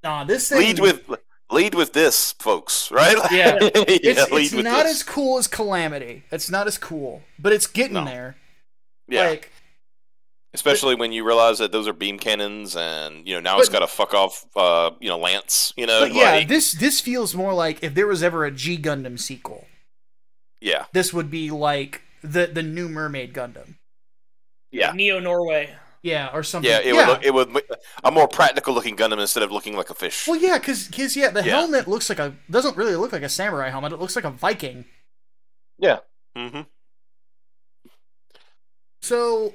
Nah, this thing. Lead with this, folks. Right? Yeah. It's not as cool as Calamity. It's not as cool, but it's getting there. Yeah. Like, especially when you realize that those are beam cannons, and now it's got a fuck off, lance. But yeah, this feels more like if there was ever a G Gundam sequel. Yeah. This would be like the new Mermaid Gundam. Yeah. Like Neo Norway. Yeah, or something. Yeah, it would a more practical looking Gundam instead of looking like a fish. Well, yeah, because the helmet doesn't really look like a samurai helmet. It looks like a Viking. Yeah. Mm-hmm. So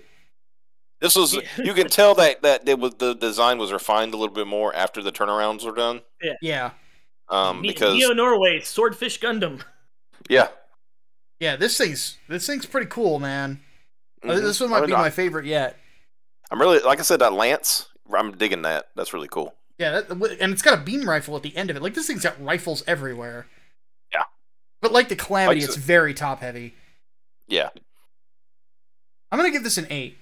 this was you can tell that the design was refined a little bit more after the turnarounds were done. Yeah. Because Neo Norway Swordfish Gundam. Yeah. Yeah, this thing's pretty cool, man. Mm-hmm. This one might be my favorite yet. I'm really, like I said, that lance. I'm digging that. That's really cool. Yeah, and it's got a beam rifle at the end of it. Like, this thing's got rifles everywhere. Yeah. But like the Calamity, it's very top heavy. Yeah. I'm gonna give this an 8.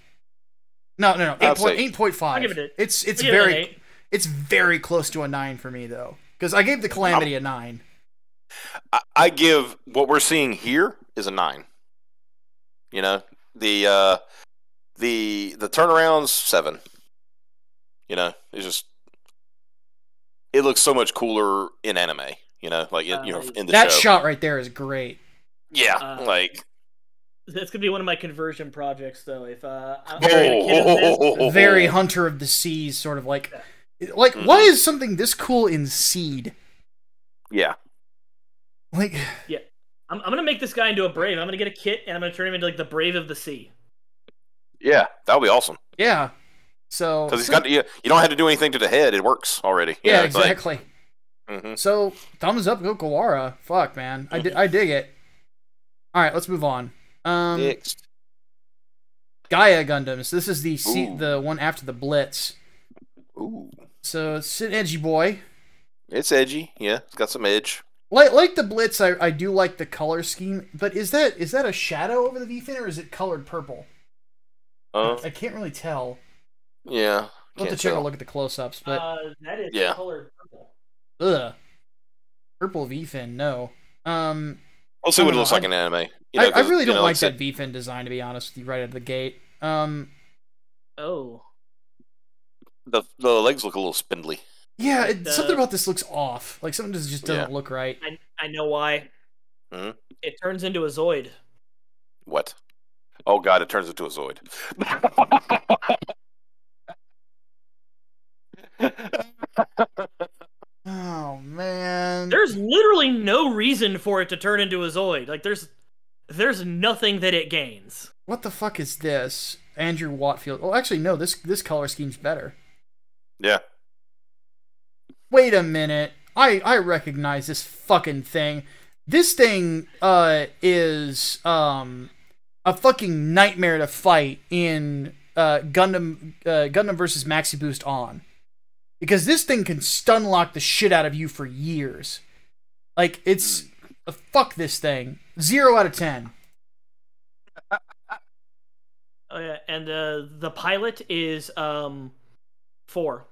No, 8.5. I'll give it It's very close to a 9 for me though, because I gave the Calamity a 9. I give what we're seeing here is a 9. The turnaround's 7. It's just it looks so much cooler in anime. In the that show. Shot right there is great. Yeah, that's gonna be one of my conversion projects, though. If very Hunter of the Seas, sort of like why is something this cool in Seed? Yeah, yeah. I'm gonna make this guy into a brave. I'm gonna get a kit and I'm gonna turn him into like the Brave of the Sea. Yeah, that would be awesome. Yeah, so because you don't have to do anything to the head; it works already. Yeah, exactly. Mm-hmm. So thumbs up, go Kawara. Fuck, man, I dig it. All right, let's move on. Next, Gaia Gundams. This is the one after the Blitz. Ooh. So it's an edgy boy. It's edgy. Yeah, it's got some edge. Like the Blitz, I do like the color scheme. But is that a shadow over the V-fin, or is it colored purple? I can't really tell. Yeah. We'll have to take a look at the close-ups, but that is colored purple. Ugh. Purple V-fin, no. We'll see what it looks like in anime. I really don't like that V-fin design, to be honest with you, right out of the gate. Oh. The legs look a little spindly. Yeah, something about this looks off. Like, something just doesn't look right. I know why. Mm-hmm. It turns into a Zoid. What? Oh god, it turns into a Zoid. Oh man. There's literally no reason for it to turn into a Zoid. Like there's nothing that it gains. What the fuck is this? Andrew Watfield. Oh, actually no, this color scheme's better. Yeah. Wait a minute. I recognize this fucking thing. This thing is a fucking nightmare to fight in Gundam versus Maxi Boost On. Because this thing can stun lock the shit out of you for years. Like, it's fuck this thing. 0 out of 10. Oh yeah, and the pilot is 4.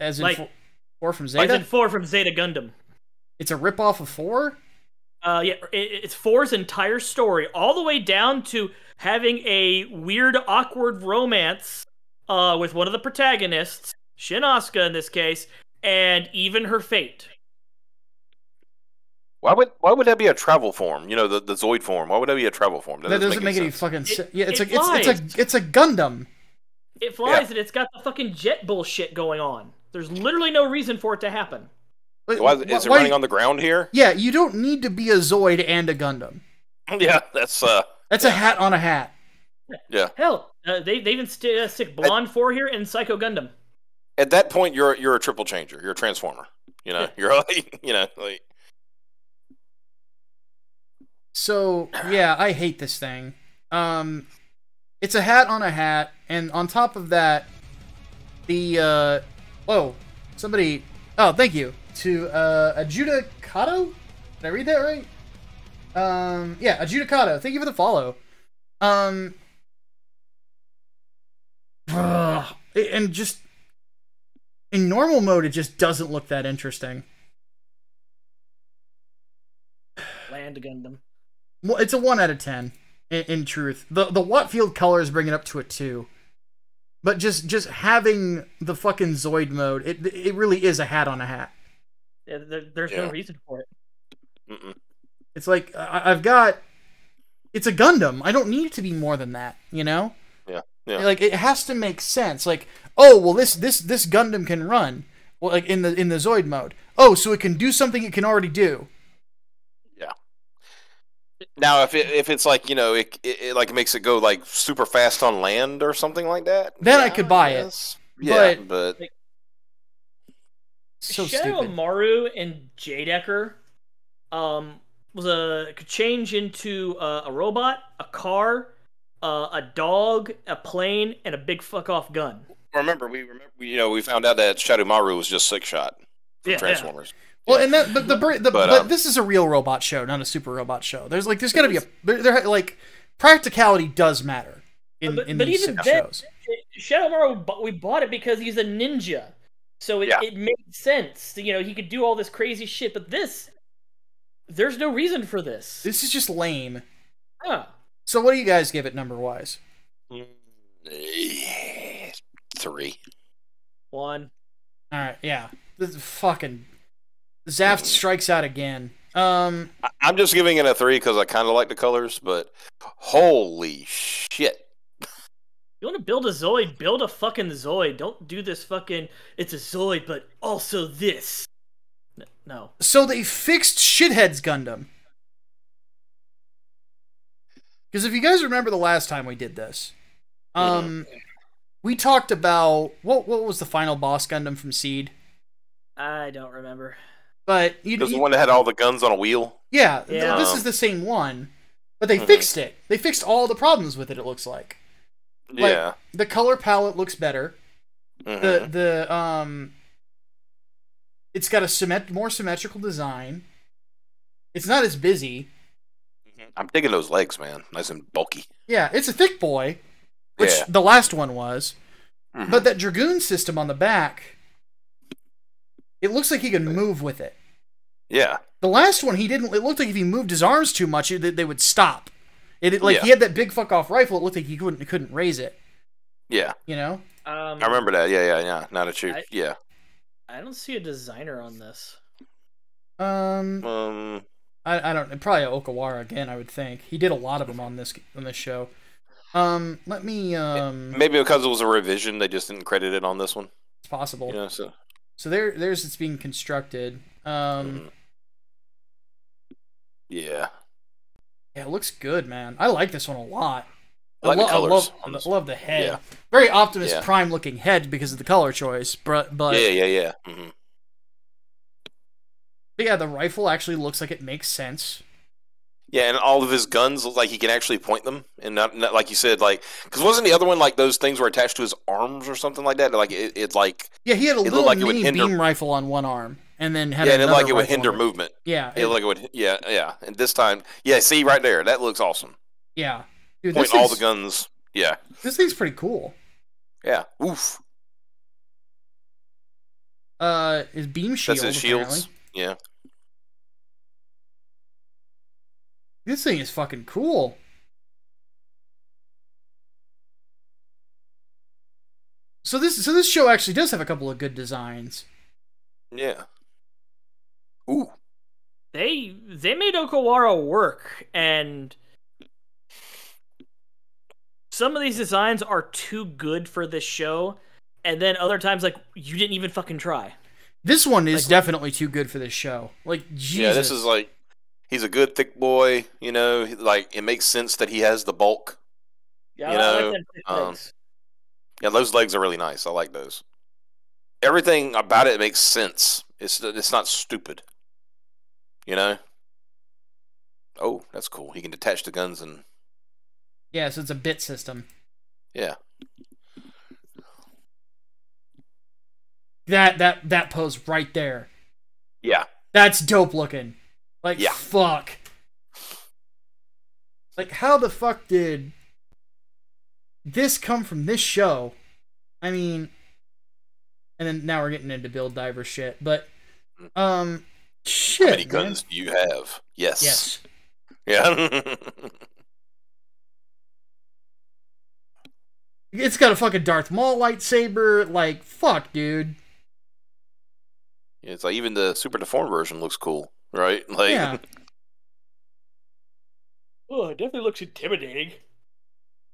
As in 4 from Zeta? As in 4 from Zeta Gundam. It's a ripoff of 4? Yeah, it's 4's entire story, all the way down to having a weird, awkward romance with one of the protagonists, Shin Asuka in this case, and even her fate. Why would that be a travel form? The Zoid form. Why would that be a travel form? That doesn't make any fucking sense. Yeah, it's a Gundam. It flies and it's got the fucking jet bullshit going on. There's literally no reason for it to happen. Why is it running on the ground here? Yeah, you don't need to be a Zoid and a Gundam. Yeah, that's a hat on a hat. Yeah. Hell, they even stick Blonde 4 here in Psycho Gundam. At that point, you're a triple changer. You're a transformer. You know, you're like, like. So yeah, I hate this thing. It's a hat on a hat, and on top of that, the somebody. Oh, thank you to Adjudicato. Did I read that right? Yeah, Adjudicato. Thank you for the follow. And just in normal mode, it just doesn't look that interesting. Land Gundam. Well, it's a 1 out of 10. In truth, the Wattfield colors bring it up to a 2. But just having the fucking Zoid mode, it really is a hat on a hat. Yeah, there's no reason for it. Mm-mm. It's like I've got. It's a Gundam. I don't need it to be more than that. You know. Yeah. Yeah. Like it has to make sense. Like, oh well, this Gundam can run. Well, like in the Zoid mode. Oh, so it can do something it can already do. Yeah. Now, if it's like it like makes it go like super fast on land or something like that, then I could buy it. Yeah, but like, so Shadow stupid. Maru and Jadecker, could change into a robot, a car, a dog, a plane, and a big fuck off gun. we found out that Shadow Maru was just Six Shot from Transformers. Well, and that, but this is a real robot show, not a super robot show. There's gotta be like practicality does matter in these shows. Shadow Maru, we bought it because he's a ninja, so it made sense. He could do all this crazy shit, but there's no reason for this. This is just lame. Huh. So what do you guys give it number wise? 3. 1. All right, yeah. This is fucking Zaft strikes out again. I'm just giving it a 3 because I kind of like the colors, but holy shit! You want to build a Zoid? Build a fucking Zoid. Don't do this fucking. It's a Zoid, but also this. No. So they fixed Shithead's Gundam. Because if you guys remember the last time we did this, we talked about what was the final boss Gundam from Seed? I don't remember. But the one that had all the guns on a wheel. Yeah. This is the same one, but they fixed it. They fixed all the problems with it. It looks like. Yeah. The color palette looks better. It's got a more symmetrical design. It's not as busy. I'm digging those legs, man. Nice and bulky. Yeah, it's a thick boy, which the last one was. But that Dragoon system on the back, it looks like he can move with it. Yeah. The last one, he didn't. It looked like if he moved his arms too much, they would stop. He had that big fuck off rifle. It looked like he couldn't raise it. Yeah. You know. I remember that. Yeah. Not a shoot. Yeah. I don't see a designer on this. I don't. Probably Okawara again. I would think he did a lot of them on this show. Let me. Maybe because it was a revision, they just didn't credit it on this one. It's possible. Yeah. So there's it's being constructed. Yeah. Yeah, it looks good, man. I like this one a lot. I like the colors. I love the head. Yeah. Very Optimus Prime looking head because of the color choice. But yeah. But yeah, the rifle actually looks like it makes sense. Yeah, and all of his guns look like he can actually point them, and not like you said, like because wasn't the other one like those things were attached to his arms or something like that? Like it like he had a little mini beam rifle on one arm, and then had and like it would hinder movement. Yeah, it like it would. Yeah. And this time, see right there, that looks awesome. Yeah, dude, point all the guns. Yeah, this thing's pretty cool. Yeah, oof. His beam shield. That's his shields. Yeah. This thing is fucking cool. So this show actually does have a couple of good designs. Yeah. Ooh. They made Okawara work, and some of these designs are too good for this show, and then other times like you didn't even fucking try. This one is definitely too good for this show. Like, Jesus. Yeah, this is like, he's a good thick boy, you know, like, it makes sense that he has the bulk. Yeah, you I know, like them thick legs. Yeah, those legs are really nice. I like those. Everything about it makes sense. It's not stupid. You know? Oh, that's cool. He can detach the guns and... Yeah, so it's a bit system. Yeah. That pose right there. Yeah. That's dope looking. Like, yeah. Fuck. Like, how the fuck did this come from this show? I mean... And then now we're getting into Build Diver shit, but... shit, How many guns do you have? Yes. Yeah. It's got a fucking Darth Maul lightsaber. Like, fuck, dude. Yeah, it's like even the super deformed version looks cool, right? Like, yeah. Oh, it definitely looks intimidating.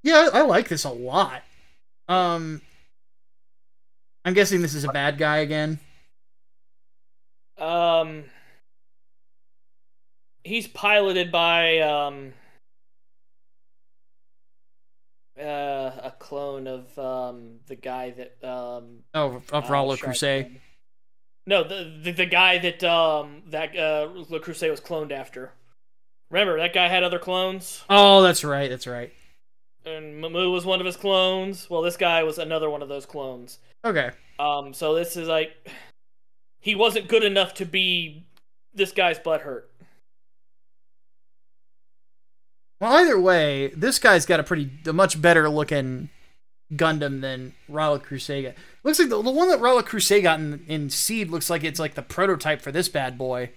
Yeah, I like this a lot. I'm guessing this is a bad guy again. He's piloted by a clone of the guy that of Rala Crusade. No, the guy that Le Crusade was cloned after. Remember, that guy had other clones? Oh, that's right, that's right. And Mamu was one of his clones. Well, this guy was another one of those clones. Okay. So this is like... He wasn't good enough to be this guy's butthurt. Well, either way, this guy's got a much better looking Gundam than Rala Crusade got. Looks like the one that Rala Crusade got in Seed looks like it's like the prototype for this bad boy.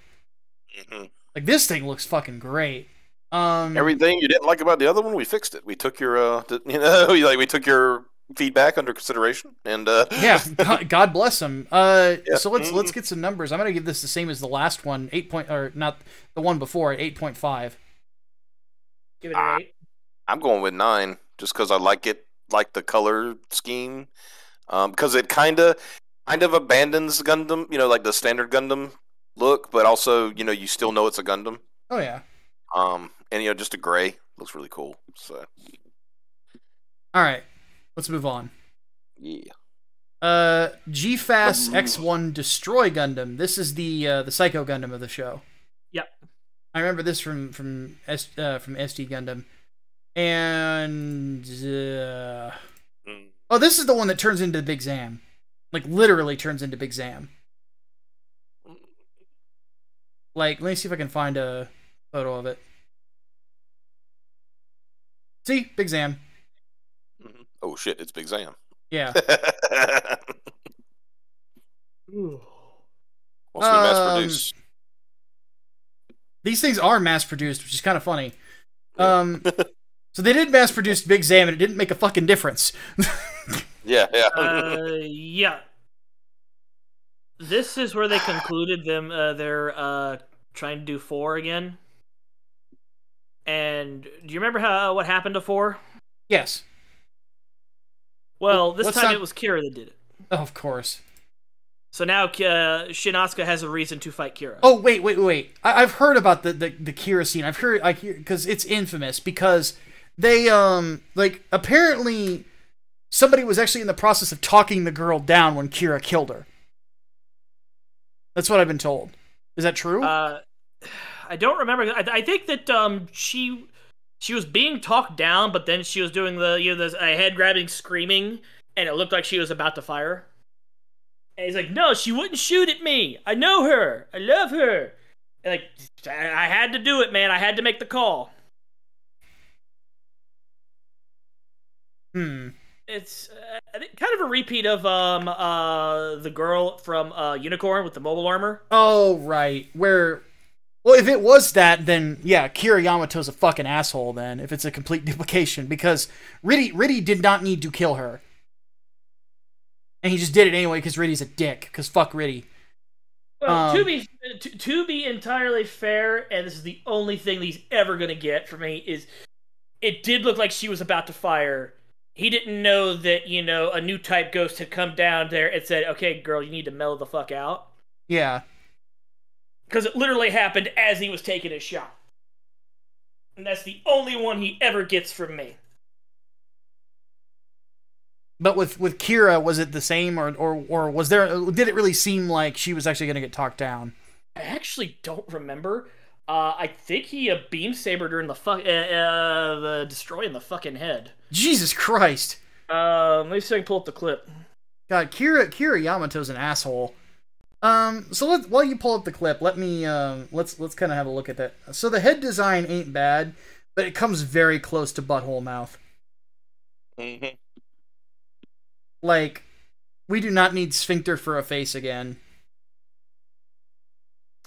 mm-hmm. Like, this thing looks fucking great. Everything you didn't like about the other one, we fixed it. We took your, we took your feedback under consideration, and yeah, God bless them. Yeah. So let's get some numbers. I'm gonna give this the same as the last one, not the one before, 8.5. Give it an 8. I'm going with 9, just because I like the color scheme, because it kind of abandons Gundam, like the standard Gundam look, but also you still know it's a Gundam. Oh yeah. And just a gray looks really cool. So. All right, let's move on. Yeah. GFAS X1 Destroy Gundam. This is the Psycho Gundam of the show. Yep. I remember this from SD Gundam, and oh, this is the one that turns into Big Zam, like literally turns into Big Zam. Like, let me see if I can find a photo of it. See, Big Zam. Oh shit, it's Big Zam. Yeah. Wants to be mass produced. These things are mass produced, which is kind of funny. So they did mass produce Big Zam, and it didn't make a fucking difference. Yeah. Yeah. This is where they concluded they're trying to do 4 again. And do you remember what happened to 4? Yes. Well, this time it was Kira that did it. Oh, of course. So now Shin Asuka has a reason to fight Kira. Oh, wait. I've heard about the Kira scene. I hear because it's infamous, because they apparently somebody was actually in the process of talking the girl down when Kira killed her. That's what I've been told. Is that true? I don't remember. I think that she was being talked down, but then she was doing the head grabbing, screaming, and it looked like she was about to fire. And he's like, "No, she wouldn't shoot at me. I know her. I love her." And like, I had to do it, man. I had to make the call. It's kind of a repeat of the girl from Unicorn with the mobile armor. Oh, right. Well, if it was that, then yeah, Kira Yamato's a fucking asshole then, if it's a complete duplication, because Riddy did not need to kill her. And he just did it anyway because Riddy's a dick, because fuck Riddy. Well, to be entirely fair, and this is the only thing he's ever going to get from me, is it did look like she was about to fire. He didn't know that, a new type ghost had come down there and said, "Okay, girl, you need to mellow the fuck out." Yeah. Because it literally happened as he was taking his shot. And that's the only one he ever gets from me. But with Kira, was it the same, or was there? Did it really seem like she was actually going to get talked down? I actually don't remember. I think he beam sabered her in the Destroy in the fucking head. Jesus Christ! Let me see if I can pull up the clip. God, Kira Yamato's an asshole. So while you pull up the clip, let me let's kind of have a look at that. So the head design ain't bad, but it comes very close to butthole mouth. Mm-hmm. Like, we do not need sphincter for a face again.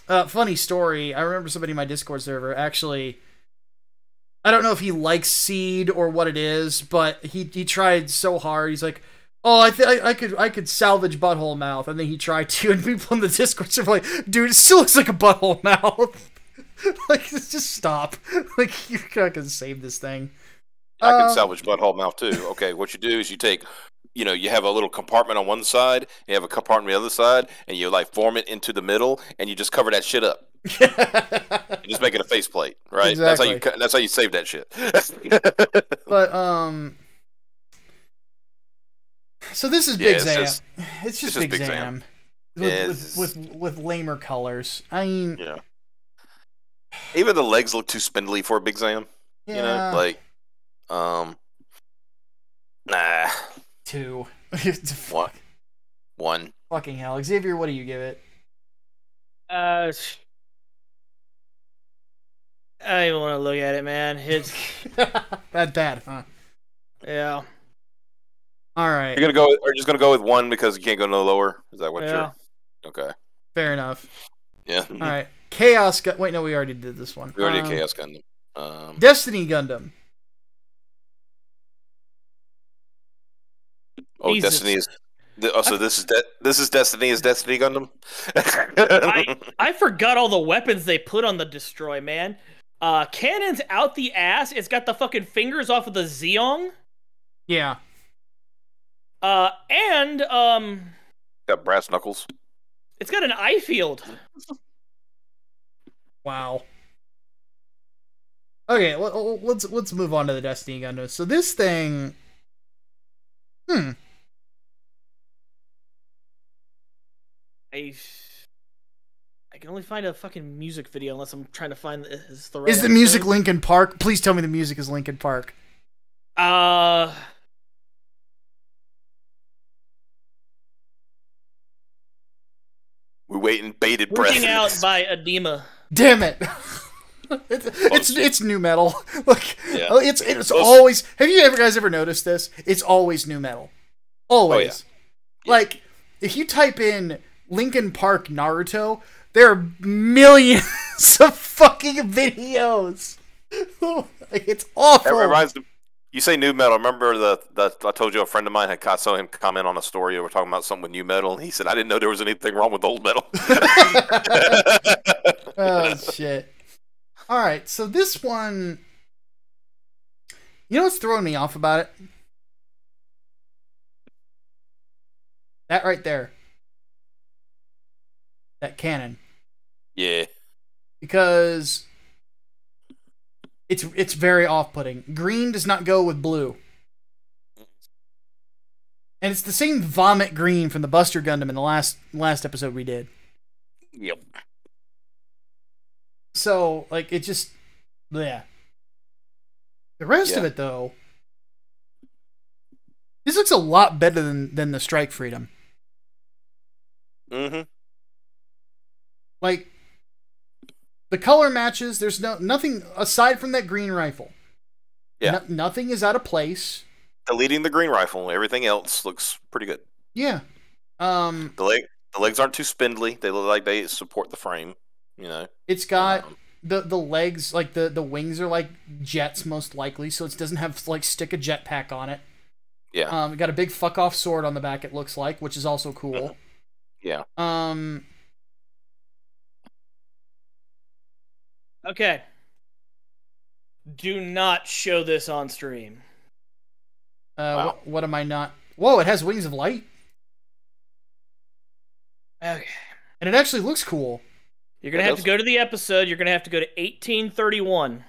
Funny story. I remember somebody in my Discord server actually. I don't know if he likes Seed or what it is, but he tried so hard. He's like, "Oh, I could salvage butthole mouth," and then he tried to, and people in the Discord server were like, "Dude, it still looks like a butthole mouth." Like, just stop. Like, you're not gonna save this thing. I can salvage butthole mouth too. Okay, what you do is you take, you have a little compartment on one side, you have a compartment on the other side, and you like form it into the middle, and you just cover that shit up. You just make it a faceplate, right? Exactly. That's how you save that shit. But so this is Big Zam. It's just Big Zam. With lamer colors. I mean, yeah. Even the legs look too spindly for a Big Zam. Yeah. Nah. 2. One. Fucking hell. Xavier, what do you give it? I don't even want to look at it, man. It's that bad, huh? Yeah. All right. You're just gonna go with 1 because you can't go no lower. Is that what you're? Okay. Fair enough. Yeah. All right. Chaos. Wait, no, we already did this one. We already did Chaos Gundam. Destiny Gundam. Oh, Jesus. Destiny is. So this is Destiny. Is Destiny Gundam? I forgot all the weapons they put on the Destroy, man. Cannon's out the ass. It's got the fucking fingers off of the Zeong. Yeah. And got brass knuckles. It's got an eye field. Wow. Okay, let's move on to the Destiny Gundam. So this thing, I can only find a fucking music video unless I'm trying to find the right. Is the music Linkin Park? Please tell me the music is Linkin Park. We wait in bated breath. Working out by Edema. Damn it! It's new metal. Look, yeah. it's always. Have you guys ever noticed this? It's always new metal. Always. Oh, yeah. Like, if you type in Linkin Park Naruto, there are millions of fucking videos. It's awful. That reminds me. You say new metal. Remember I told you a friend of mine I saw him comment on a story. We're talking about something with new metal. And he said, "I didn't know there was anything wrong with old metal." Oh shit! All right, so this one, you know what's throwing me off about it? That right there, that cannon. Yeah. Because it's very off-putting. Green does not go with blue. And it's the same vomit green from the Buster Gundam in the last episode we did. Yep. So, like, it just, yeah. The rest of it, though, this looks a lot better than the Strike Freedom. Mm-hmm. Like, the color matches. There's nothing aside from that green rifle. Yeah. Nothing is out of place. Deleting the green rifle, everything else looks pretty good. Yeah. The legs aren't too spindly. They look like they support the frame. It's got the legs, like the wings are like jets most likely, so it doesn't have like stick a jetpack on it. Yeah. It got a big fuck off sword on the back. It looks like, which is also cool. Yeah. Okay. Do not show this on stream. Wow. What am I not? Whoa! It has wings of light. Okay. And it actually looks cool. You're gonna have to go to the episode. You're gonna have to go to 1831.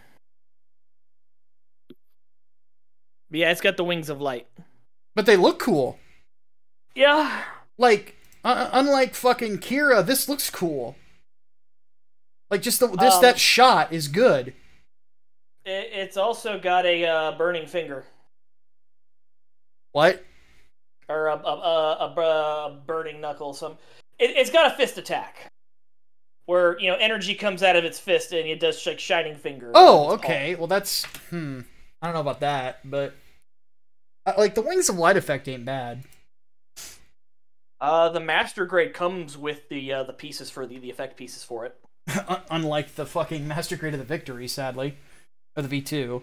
But yeah, it's got the wings of light. But they look cool. Yeah. Like, unlike fucking Kira, this looks cool. Like, just that shot is good. It's also got a burning finger. What? Or a burning knuckle. It's got a fist attack. Where, energy comes out of its fist and it does like shining finger. Oh, okay. Well, that's... I don't know about that, but... like, the Wings of Light effect ain't bad. The Master Grade comes with the pieces for the effect pieces for it. Unlike the fucking Master Grade of the Victory, sadly. Or the V2.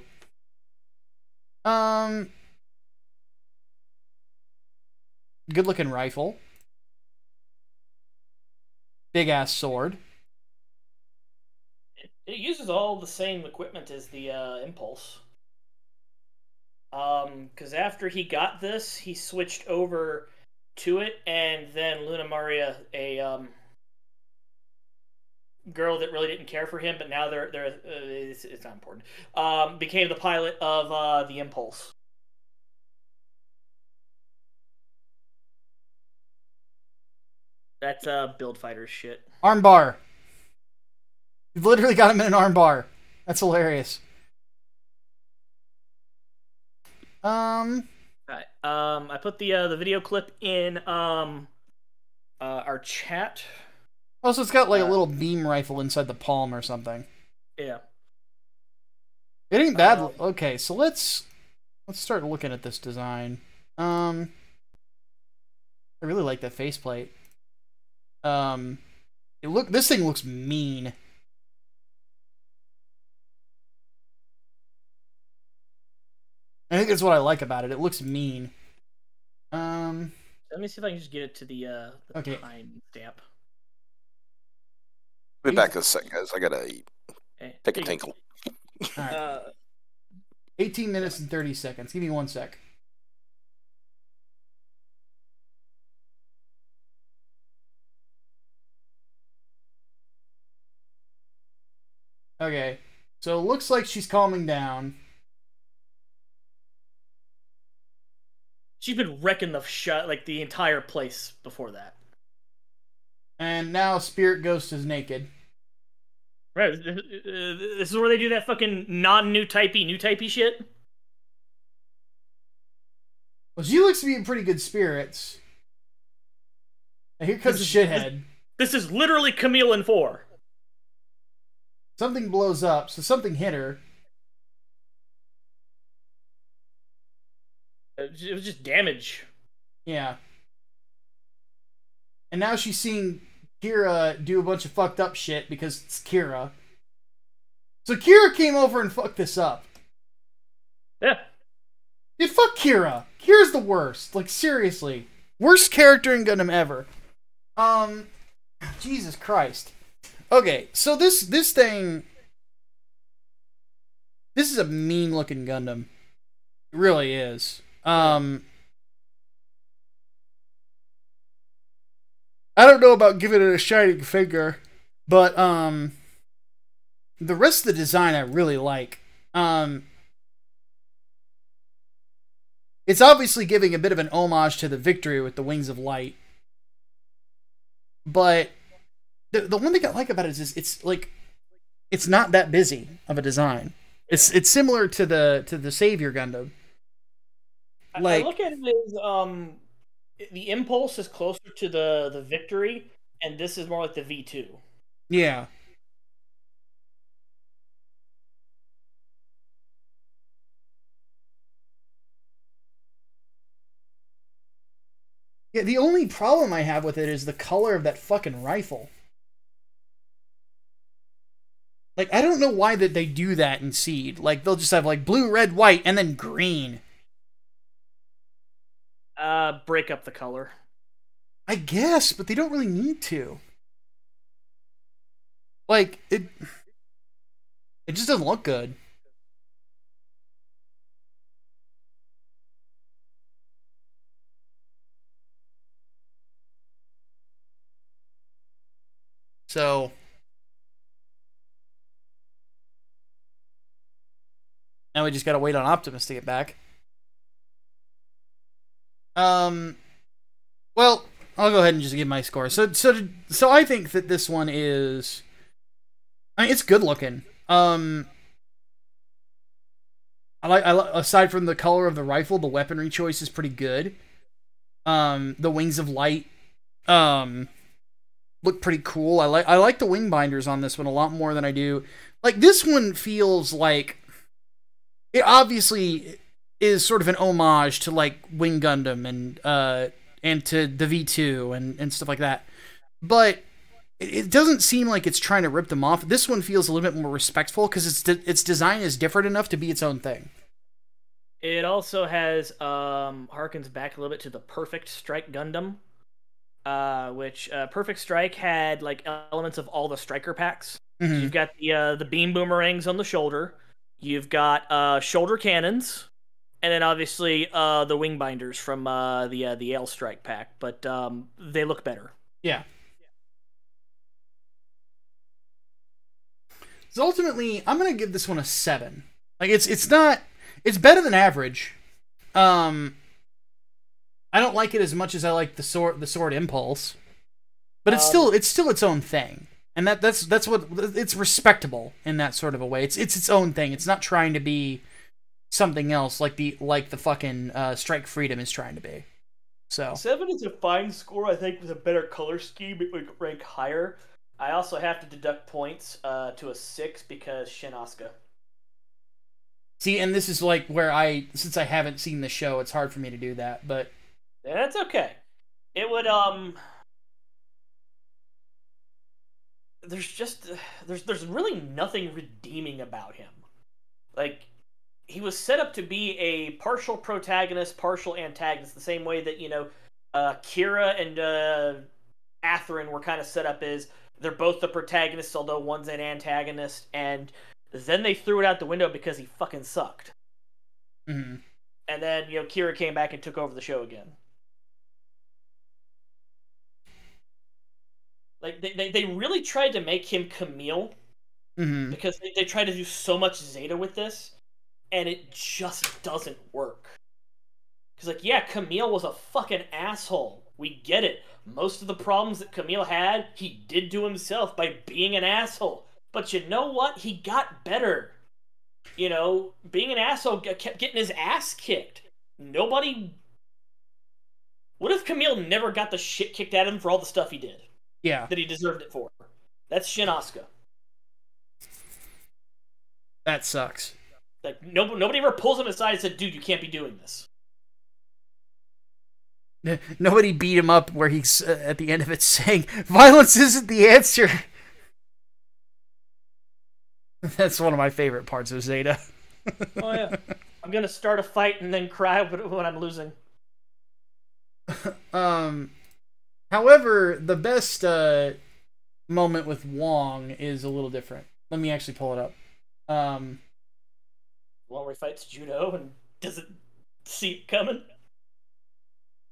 Good looking rifle. Big ass sword. It uses all the same equipment as the Impulse. Because after he got this, he switched over to it, and then Luna Maria, a girl that really didn't care for him, but now it's not important. Became the pilot of the Impulse. That's Build Fighters shit. Armbar. You've literally got him in an armbar. That's hilarious. Alright. I put the video clip in our chat. Also, it's got like a little beam rifle inside the palm or something. Yeah. It ain't bad. Okay, so let's start looking at this design. I really like that faceplate. This thing looks mean. I think that's what I like about it. It looks mean. Let me see if I can just get it to the time stamp. Be back in a second, guys. I gotta eat. Take a tinkle. All right. 18 minutes and 30 seconds. Give me 1 sec. Okay. So it looks like she's calming down. She's been wrecking the entire place before that. And now Spirit Ghost is naked. Right. This is where they do that fucking non-new typey shit. Well, she looks to be in pretty good spirits. And here comes Shithead. This is literally Camille in 4. Something blows up, so something hit her. It was just damage. Yeah. And now she's seeing Kira do a bunch of fucked up shit because it's Kira. So Kira came over and fucked this up. Yeah. Dude, fuck Kira. Kira's the worst. Like, seriously. Worst character in Gundam ever. Jesus Christ. Okay, so this thing... This is a mean-looking Gundam. It really is. I don't know about giving it a shining finger, but the rest of the design I really like. It's obviously giving a bit of an homage to the Victory with the Wings of Light. But the one thing I like about it is it's like it's not that busy of a design. It's similar to the Xavier Gundam. Like, I look at it as the Impulse is closer to the Victory, and this is more like the V2. Yeah. Yeah, the only problem I have with it is the color of that fucking rifle. Like, I don't know why that they do that in Seed. Like, they'll just have, like, blue, red, white, and then green. Break up the color. I guess, but they don't really need to. Like, it just doesn't look good. So now we just gotta wait on Optimus to get back. Well, I'll go ahead and just give my score. So I think that this one is, I mean, it's good looking. I like aside from the color of the rifle, the weaponry choice is pretty good. The wings of light, look pretty cool. I like the wing binders on this one a lot more than I do. Like, this one feels like it obviously is sort of an homage to like Wing Gundam and to the V2 and stuff like that. But it doesn't seem like it's trying to rip them off. This one feels a little bit more respectful because its design is different enough to be its own thing. It also has harkens back a little bit to the Perfect Strike Gundam, which Perfect Strike had like elements of all the striker packs. Mm-hmm. So you've got the beam boomerangs on the shoulder, you've got shoulder cannons, and then obviously the wing binders from the Ale Strike pack. But they look better. Yeah. So ultimately, I'm gonna give this one a 7. Like, it's better than average. I don't like it as much as I like the sword Impulse, but it's still its own thing, and that's what it's respectable in that sort of a way. It's its own thing. It's not trying to be something else like the fucking Strike Freedom is trying to be. So 7 is a fine score. I think with a better color scheme, it would rank higher. I also have to deduct points to a 6 because Shin Asuka. See, and this is like where since I haven't seen the show, it's hard for me to do that, but yeah, that's okay. It would there's really nothing redeeming about him. Like, he was set up to be a partial protagonist, partial antagonist, the same way that, Kira and Atherin were kind of set up as they're both the protagonists, although one's an antagonist, and then they threw it out the window because he fucking sucked. Mm-hmm. And then, Kira came back and took over the show again. Like, they really tried to make him Camille, mm-hmm. because they tried to do so much Zeta with this, and it just doesn't work. Because, like, yeah, Camille was a fucking asshole. We get it. Most of the problems that Camille had, he did to himself by being an asshole. But you know what? He got better. Being an asshole kept getting his ass kicked. Nobody... What if Camille never got the shit kicked at him for all the stuff he did? Yeah. That he deserved it for. That's Shin Asuka. That sucks. Like, nobody ever pulls him aside and said, dude, you can't be doing this. Nobody beat him up where he's at the end of it saying, violence isn't the answer. That's one of my favorite parts of Zeta. Oh, yeah. I'm going to start a fight and then cry when I'm losing. However, the best moment with Wong is a little different. Let me actually pull it up. One where he fights Judo and doesn't see it coming.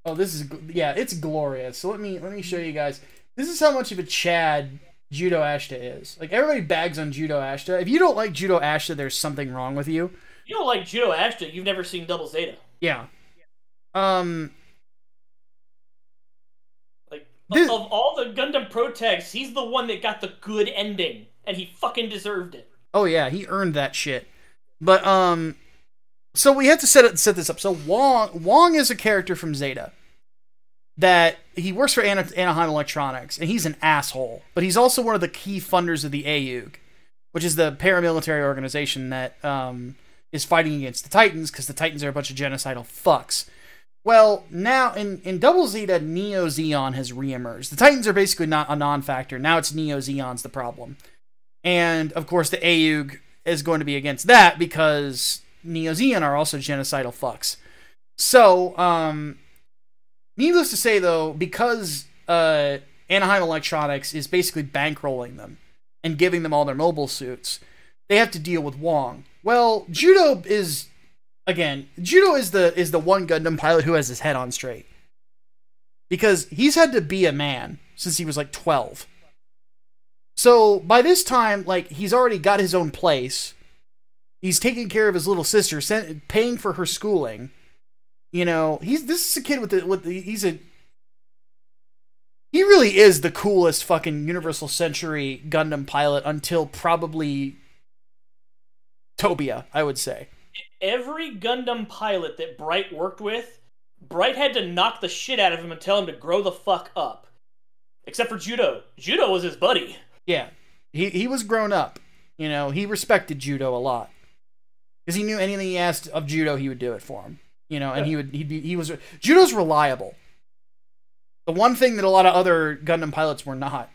Oh, it's glorious. So let me show you guys. This is how much of a Chad Judo Ashta is. Like, everybody bags on Judo Ashta. If you don't like Judo Ashta, there's something wrong with you. You don't like Judo Ashta, you've never seen Double Zeta. Yeah. Like, of all the Gundam Pro tags, he's the one that got the good ending, and he fucking deserved it. Oh yeah, he earned that shit. But so we have to set this up. So Wong is a character from Zeta that he works for Anaheim Electronics, and he's an asshole. But he's also one of the key funders of the AUG, which is the paramilitary organization that is fighting against the Titans, because the Titans are a bunch of genocidal fucks. Well, now in Double Zeta, Neo Zeon has reemerged. The Titans are basically not a non-factor. Now it's Neo Zeon's the problem. And, of course, the AUG is going to be against that because Neo Zeon are also genocidal fucks. So, needless to say, though, because Anaheim Electronics is basically bankrolling them and giving them all their mobile suits, they have to deal with Wong. Well, Judo is the one Gundam pilot who has his head on straight. Because he's had to be a man since he was like 12. So by this time, like, he's already got his own place. He's taking care of his little sister, paying for her schooling. You know, this is a kid he really is the coolest fucking Universal Century Gundam pilot until probably Tobia, I would say. Every Gundam pilot that Bright worked with, Bright had to knock the shit out of him and tell him to grow the fuck up. Except for Judo. Judo was his buddy. Yeah. He was grown up. You know, he respected Judo a lot. Because he knew anything he asked of Judo, he would do it for him. You know, and he was Judo's reliable. The one thing that a lot of other Gundam pilots were not.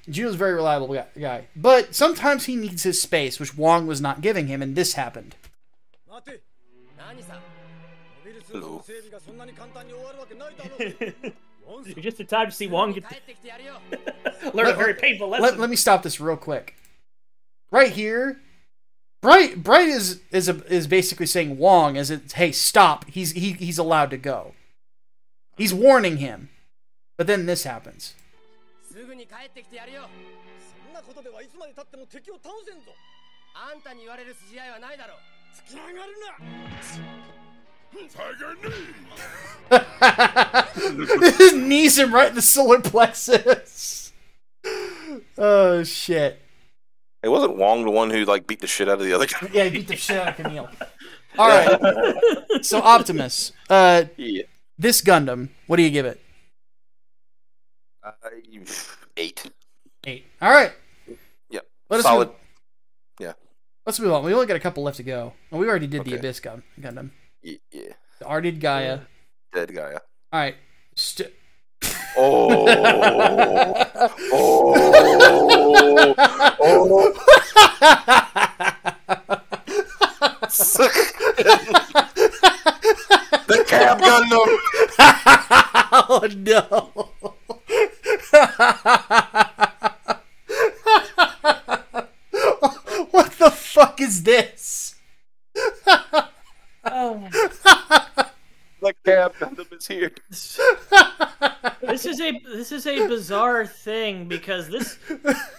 Judo's a very reliable guy. But sometimes he needs his space, which Wong was not giving him, and this happened. Hello. Just in time to see Wong learn a very painful lesson. Let me stop this real quick. Right here, Bright is basically saying Wong hey, stop. He's allowed to go. He's warning him. But then this happens. His knees him right in the solar plexus. Oh shit. It wasn't Wong the one who like beat the shit out of the other guy. Yeah, he beat the shit out of Camille. Alright. So Optimus. Yeah. This Gundam, what do you give it? 8. 8. Alright. Yep. Solid. Yeah. Let's move on. We only got a couple left to go. Well, we already did the Abyss Gundam. Yeah. Already did Gaia. Dead Gaia. Alright. Oh. The Cab Gundam. Oh no. What the fuck is this? Oh. The Cab Gundam is here. This is a bizarre thing because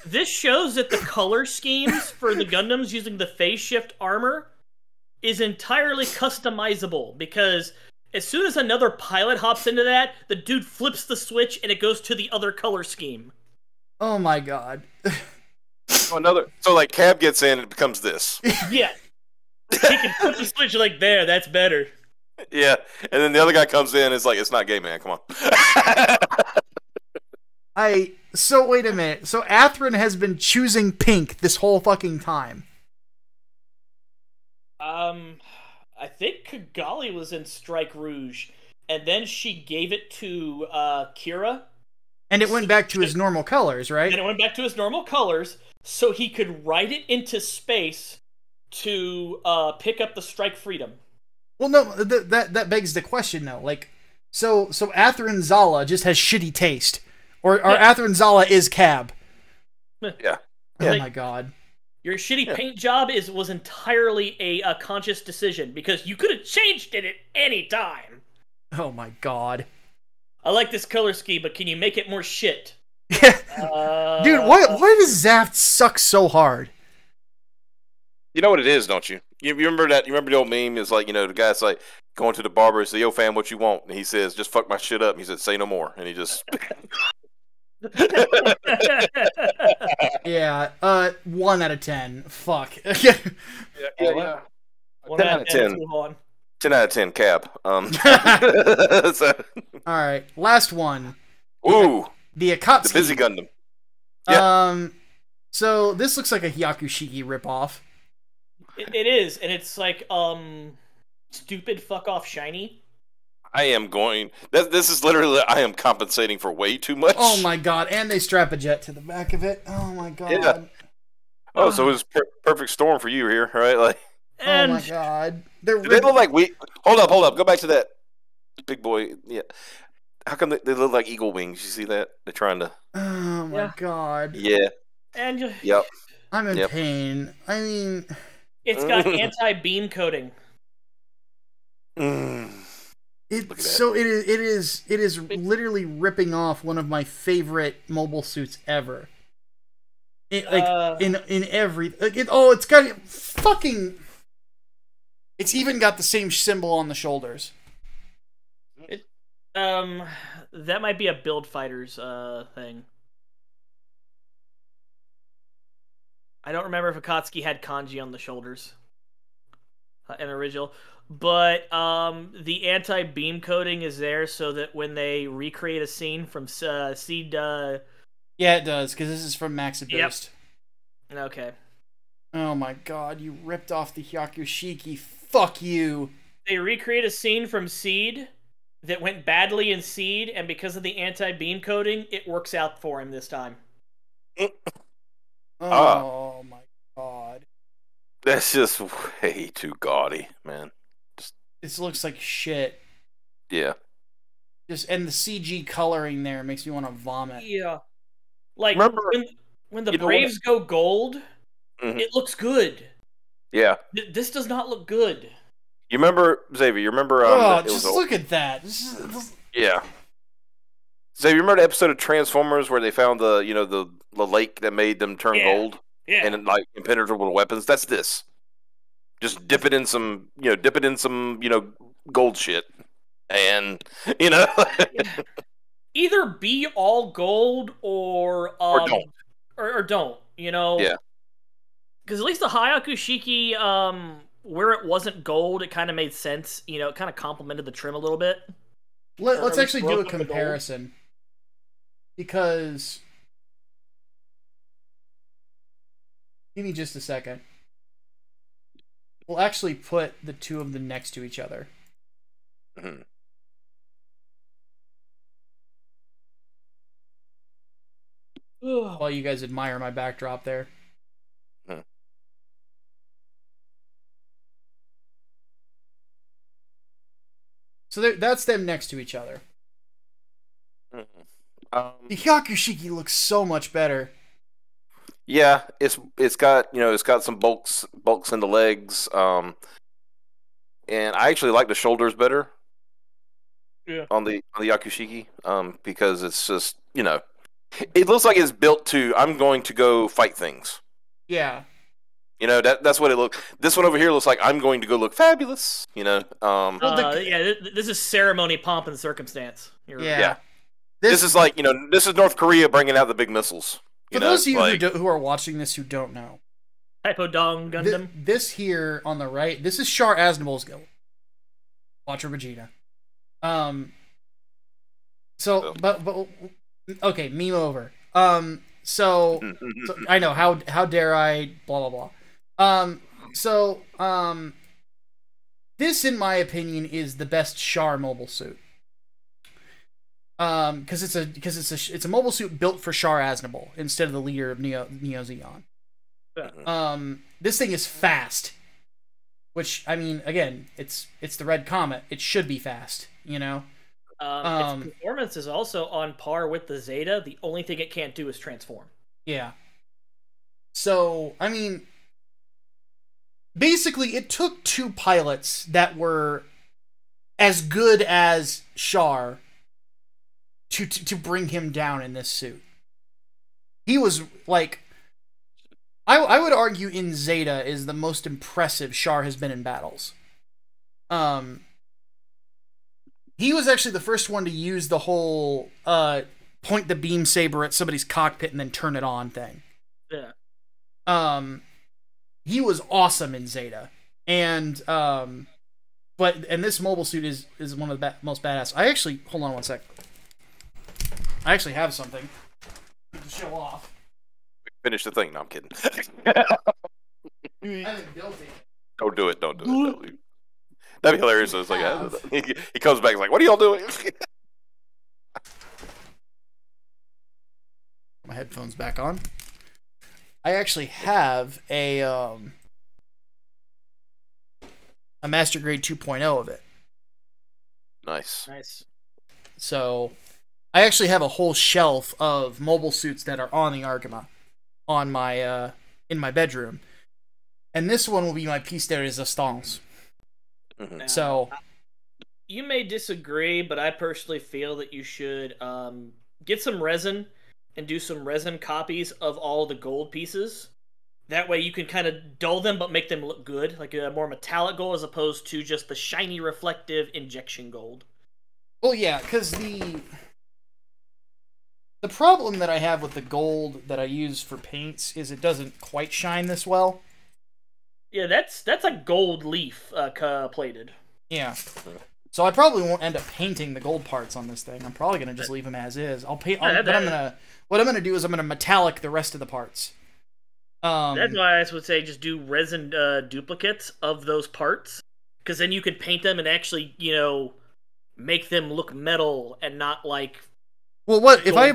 this shows that the color schemes for the Gundams using the phase shift armor is entirely customizable, because as soon as another pilot hops into that, the dude flips the switch and it goes to the other color scheme. Oh my god. So like Cab gets in and it becomes this. Yeah. He can flip the switch like, there, that's better. Yeah, and then the other guy comes in and is like, it's not gay, man, come on. So wait a minute. So Athrun has been choosing pink this whole fucking time. I think Kigali was in Strike Rouge, and then she gave it to Kira. And it went back to his normal colors, right? And it went back to his normal colors, so he could ride it into space to pick up the Strike Freedom. Well, no, that begs the question, though. Like, so Athrun Zala just has shitty taste, or Athrun Zala is Cab. Yeah. Oh my god. Your shitty paint job was entirely a conscious decision, because you could have changed it at any time. Oh my god. I like this color scheme, but can you make it more shit? Dude, why does Zaft suck so hard? You know what it is, don't you? You remember that? You remember the old meme? It's like, the guy's like going to the barber and say, "Yo, fam, what you want?" And he says, "Just fuck my shit up." And he said, "Say no more." And he just. Yeah. 1 out of 10. Fuck. Yeah. 1 out of 10. 10 out of 10. Cab. So. All right. Last one. Ooh. The Akatsuki. The Busy Gundam. Yeah. So this looks like a Hyakushiki ripoff. It is, and it's like stupid fuck off shiny. I am going. This is literally. I am compensating for way too much. Oh my god! And they strap a jet to the back of it. Oh my god. Yeah. Oh, so it was perfect storm for you here, right? Like. And oh my god. They look like Hold up. Go back to that big boy. Yeah. How come they look like eagle wings? You see that? They're trying to. Oh my god. Yeah. And yep. I'm in pain. I mean. It's got anti-beam coating. It is literally ripping off one of my favorite mobile suits ever. In every it's got fucking. It's even got the same symbol on the shoulders. That might be a Build Fighters thing. I don't remember if Akatsuki had kanji on the shoulders in original, but the anti-beam coating is there so that when they recreate a scene from Seed. Yeah, it does because this is from Max Burst. Yep. Okay. Oh my god, you ripped off the Hyakushiki. Fuck you. They recreate a scene from Seed that went badly in Seed, and because of the anti-beam coating, it works out for him this time. Oh my god. That's just way too gaudy, man. This looks like shit. Yeah. And the CG coloring there makes me want to vomit. Yeah. Like, remember, when the Braves go gold, it looks good. Yeah. This does not look good. You remember, Xavier, you remember... just look at that. Yeah. Xavier, you remember the episode of Transformers where they found the lake that made them turn gold? Yeah. And like impenetrable weapons? That's this. Just dip it in some gold shit. And, Either be all gold or don't. Or don't, Yeah. Because at least the Hyakushiki, where it wasn't gold, it kind of made sense. It kind of complemented the trim a little bit. Let's actually do a comparison. Because... Give me just a second. We'll actually put the two of them next to each other. Mm-hmm. While you guys admire my backdrop there. Mm-hmm. So that's them next to each other. Mm-hmm. The Hyakushiki looks so much better. Yeah, it's got some bulks in the legs, and I actually like the shoulders better. Yeah. On the Yakushiki, because it's just it looks like it's built to I'm going to go fight things. Yeah. That's what it looks. This one over here looks like I'm going to go look fabulous. This is ceremony, pomp, and circumstance. Yeah. This is like this is North Korea bringing out the big missiles. For those of you who are watching this who don't know, Hypodong Gundam. This here on the right, this is Char Aznavour's guild. Watcher Vegeta. But okay, meme over. So I know how dare I blah blah blah. This in my opinion is the best Char mobile suit. Because it's a mobile suit built for Char Aznavour instead of the leader of Neo Zeon. This thing is fast, which I mean, again, it's the Red Comet. It should be fast, Its performance is also on par with the Zeta. The only thing it can't do is transform. Yeah. So I mean, basically, it took two pilots that were as good as Char to bring him down in this suit. He was like, I would argue in Zeta is the most impressive Char has been in battles. He was actually the first one to use the whole point the beam saber at somebody's cockpit and then turn it on thing. Yeah. He was awesome in Zeta, and this mobile suit is one of the most badass. I actually hold on one sec. I actually have something to show off. Finish the thing. No, I'm kidding. I haven't built it. Don't do it. Don't do it. That'd be hilarious. So it's like he comes back. He's like, "What are y'all doing?" My headphones back on. I actually have a Master Grade 2.0 of it. Nice. So, I actually have a whole shelf of mobile suits that are on the Argama on my in my bedroom, and this one will be my piece de resistance. Mm-hmm. So, you may disagree, but I personally feel that you should get some resin and do some resin copies of all the gold pieces. That way you can kind of dull them but make them look good, like a more metallic gold as opposed to just the shiny reflective injection gold. Well, yeah, because the problem that I have with the gold that I use for paints is it doesn't quite shine this well. Yeah, that's a gold leaf plated. Yeah. So I probably won't end up painting the gold parts on this thing. I'm probably gonna just leave them as is. I'll paint, but what I'm gonna do is I'm gonna metallic the rest of the parts. That's why I would say just do resin duplicates of those parts, because then you could paint them and actually, make them look metal and not like. Well, what if I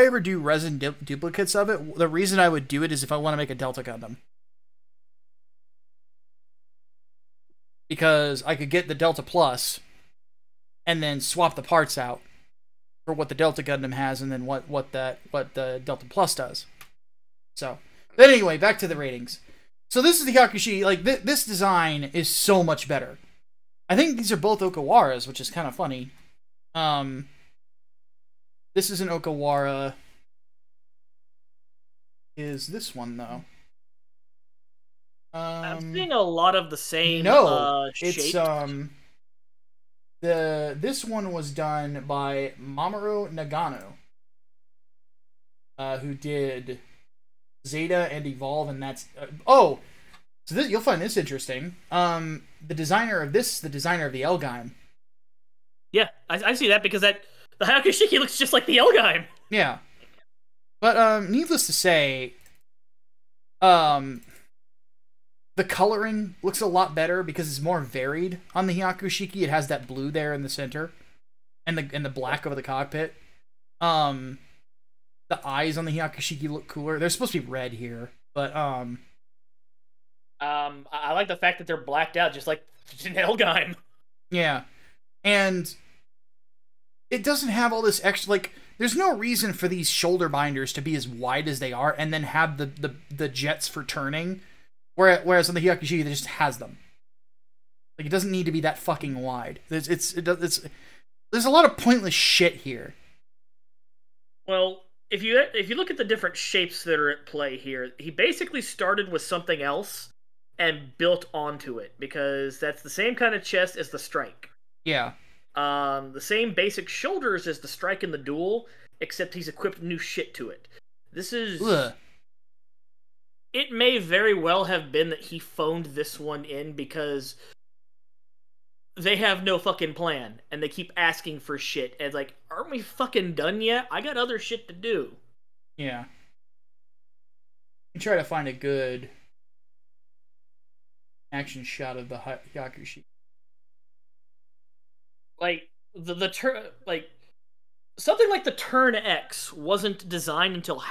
ever do resin duplicates of it? The reason I would do it is if I want to make a Delta Gundam, because I could get the Delta Plus, and then swap the parts out for what the Delta Gundam has, and then what the Delta Plus does. So. But anyway, back to the ratings. So this is the Hyakushi. Like, this design is so much better. I think these are both Okawaras, which is kind of funny. This is an Okawara. Is this one, though? I'm seeing a lot of the same it's, this one was done by Mamoru Nagano, who did Zeta and Evolve, and that's so you'll find this interesting. The designer of this, the designer of the Elgaim. Yeah, I see that because the Hakushiki looks just like the Elgaim. Yeah, but needless to say, the coloring looks a lot better because it's more varied on the Hyakushiki. It has that blue there in the center, and the black over the cockpit. The eyes on the Hyakushiki look cooler. They're supposed to be red here, but I like the fact that they're blacked out, just like an Elgaim. Yeah, and it doesn't have all this extra. Like, there's no reason for these shoulder binders to be as wide as they are, and then have the jets for turning. Whereas on the Hyakushiki, it just has them. Like, it doesn't need to be that fucking wide. There's a lot of pointless shit here. Well. If you look at the different shapes that are at play here, he basically started with something else and built onto it, because that's the same kind of chest as the Strike. Yeah. The same basic shoulders as the Strike and the Duel, except he's equipped new shit to it. This is... Ugh. It may very well have been that he phoned this one in because they have no fucking plan, and they keep asking for shit, and it's like, aren't we fucking done yet? I got other shit to do. Yeah. You try to find a good action shot of the Hyakushi. Like, the turn, like, something like the Turn X wasn't designed until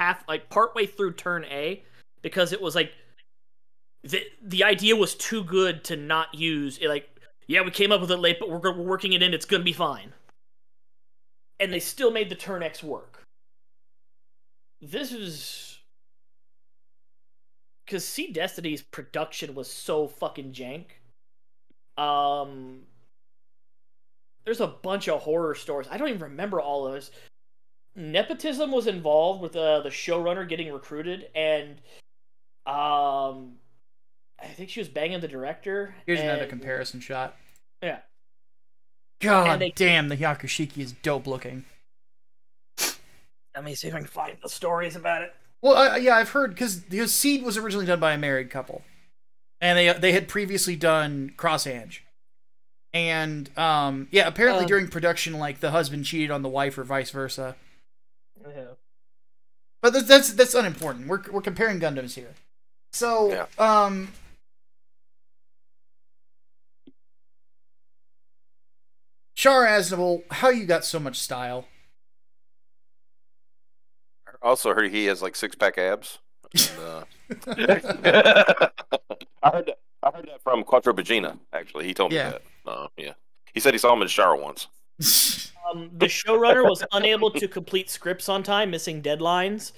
partway through Turn A, because it was like, the idea was too good to not use, yeah, we came up with it late, but we're working it in. It's going to be fine. And they still made the Turn X work. This is... Because Seed Destiny's production was so fucking jank. There's a bunch of horror stories. I don't even remember all of this. Nepotism was involved with the showrunner getting recruited, and... I think she was banging the director. Here's another comparison shot. Yeah. God damn, the Hyakushiki is dope looking. Let me see if I can find the stories about it. Well, yeah, I've heard, because Seed was originally done by a married couple. And they had previously done Cross-Ange. And, yeah, apparently during production, like, the husband cheated on the wife or vice versa. Yeah. But that's unimportant. We're comparing Gundams here. So, yeah. Char Aznavour, how you got so much style? I also heard he has like 6-pack abs. And, I heard that from Quattro Bagina, actually. He told me that. Yeah. He said he saw him in the shower once. The showrunner was unable to complete scripts on time, missing deadlines.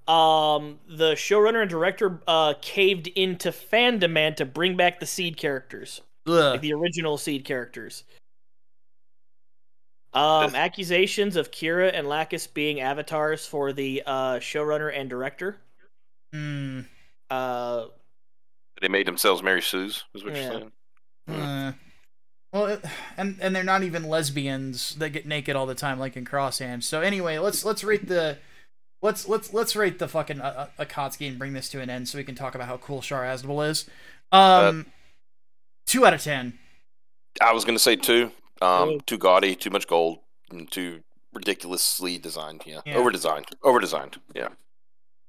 The showrunner and director caved into fan demand to bring back the Seed characters. Like the original Seed characters. Accusations of Kira and Lacus being avatars for the showrunner and director. Hmm. They made themselves Mary Sue's, is what you're saying? Well, and they're not even lesbians that get naked all the time, like in Crosshands. So anyway, let's rate the let's rate the fucking Akatsuki and bring this to an end, so we can talk about how cool Char Aznable is. 2 out of 10. I was gonna say 2. Too gaudy, too much gold, and too ridiculously designed. Yeah. Over-designed. Yeah.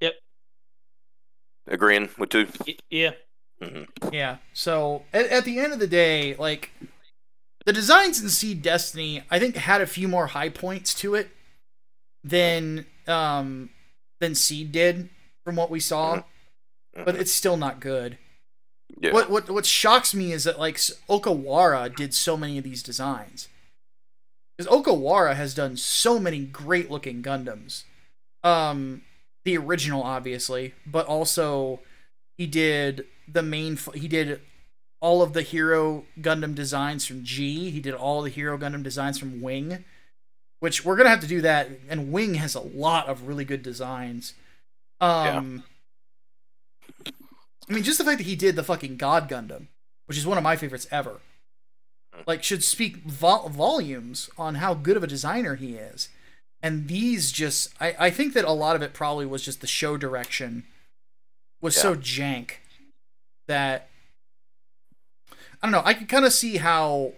Yep. Agreeing with 2. Yeah. Mm-hmm. Yeah. So at the end of the day, like, the designs in Seed Destiny, I think, had a few more high points to it than Seed did from what we saw, Mm-hmm. but it's still not good. Yeah. What shocks me is that, like, Okawara did so many of these designs, because Okawara has done so many great looking Gundams. The original, obviously, but also he did all of the Hero Gundam designs from G. He did all the Hero Gundam designs from Wing, which we're gonna have to do that. And Wing has a lot of really good designs. I mean, just the fact that he did the fucking God Gundam, which is one of my favorites ever, like, should speak volumes on how good of a designer he is. And these just, I think that a lot of it probably was just the show direction was so jank that, I don't know, I can kind of see how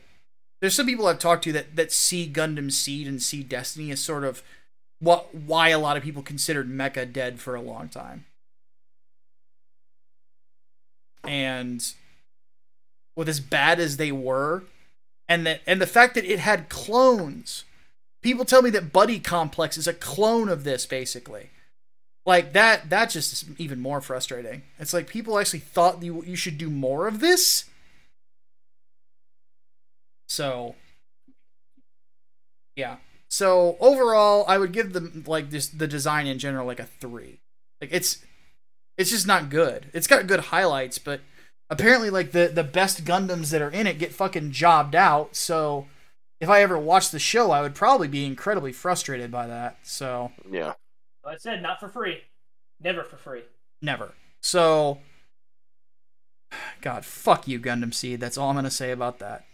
there's some people I've talked to that see Gundam Seed and Seed Destiny as sort of why a lot of people considered Mecha dead for a long time. And with as bad as they were, and the fact that it had clones, people tell me that Buddy Complex is a clone of this, basically. Like, that just is even more frustrating. It's like people actually thought you should do more of this. So, yeah. So overall, I would give them, like, the design in general, like, a 3. Like, it's just not good. It's got good highlights, but apparently, like, the best Gundams that are in it get fucking jobbed out. So if I ever watched the show, I would probably be incredibly frustrated by that. So yeah. Like I said, not for free. Never for free. Never. So, God, fuck you, Gundam Seed. That's all I'm gonna say about that.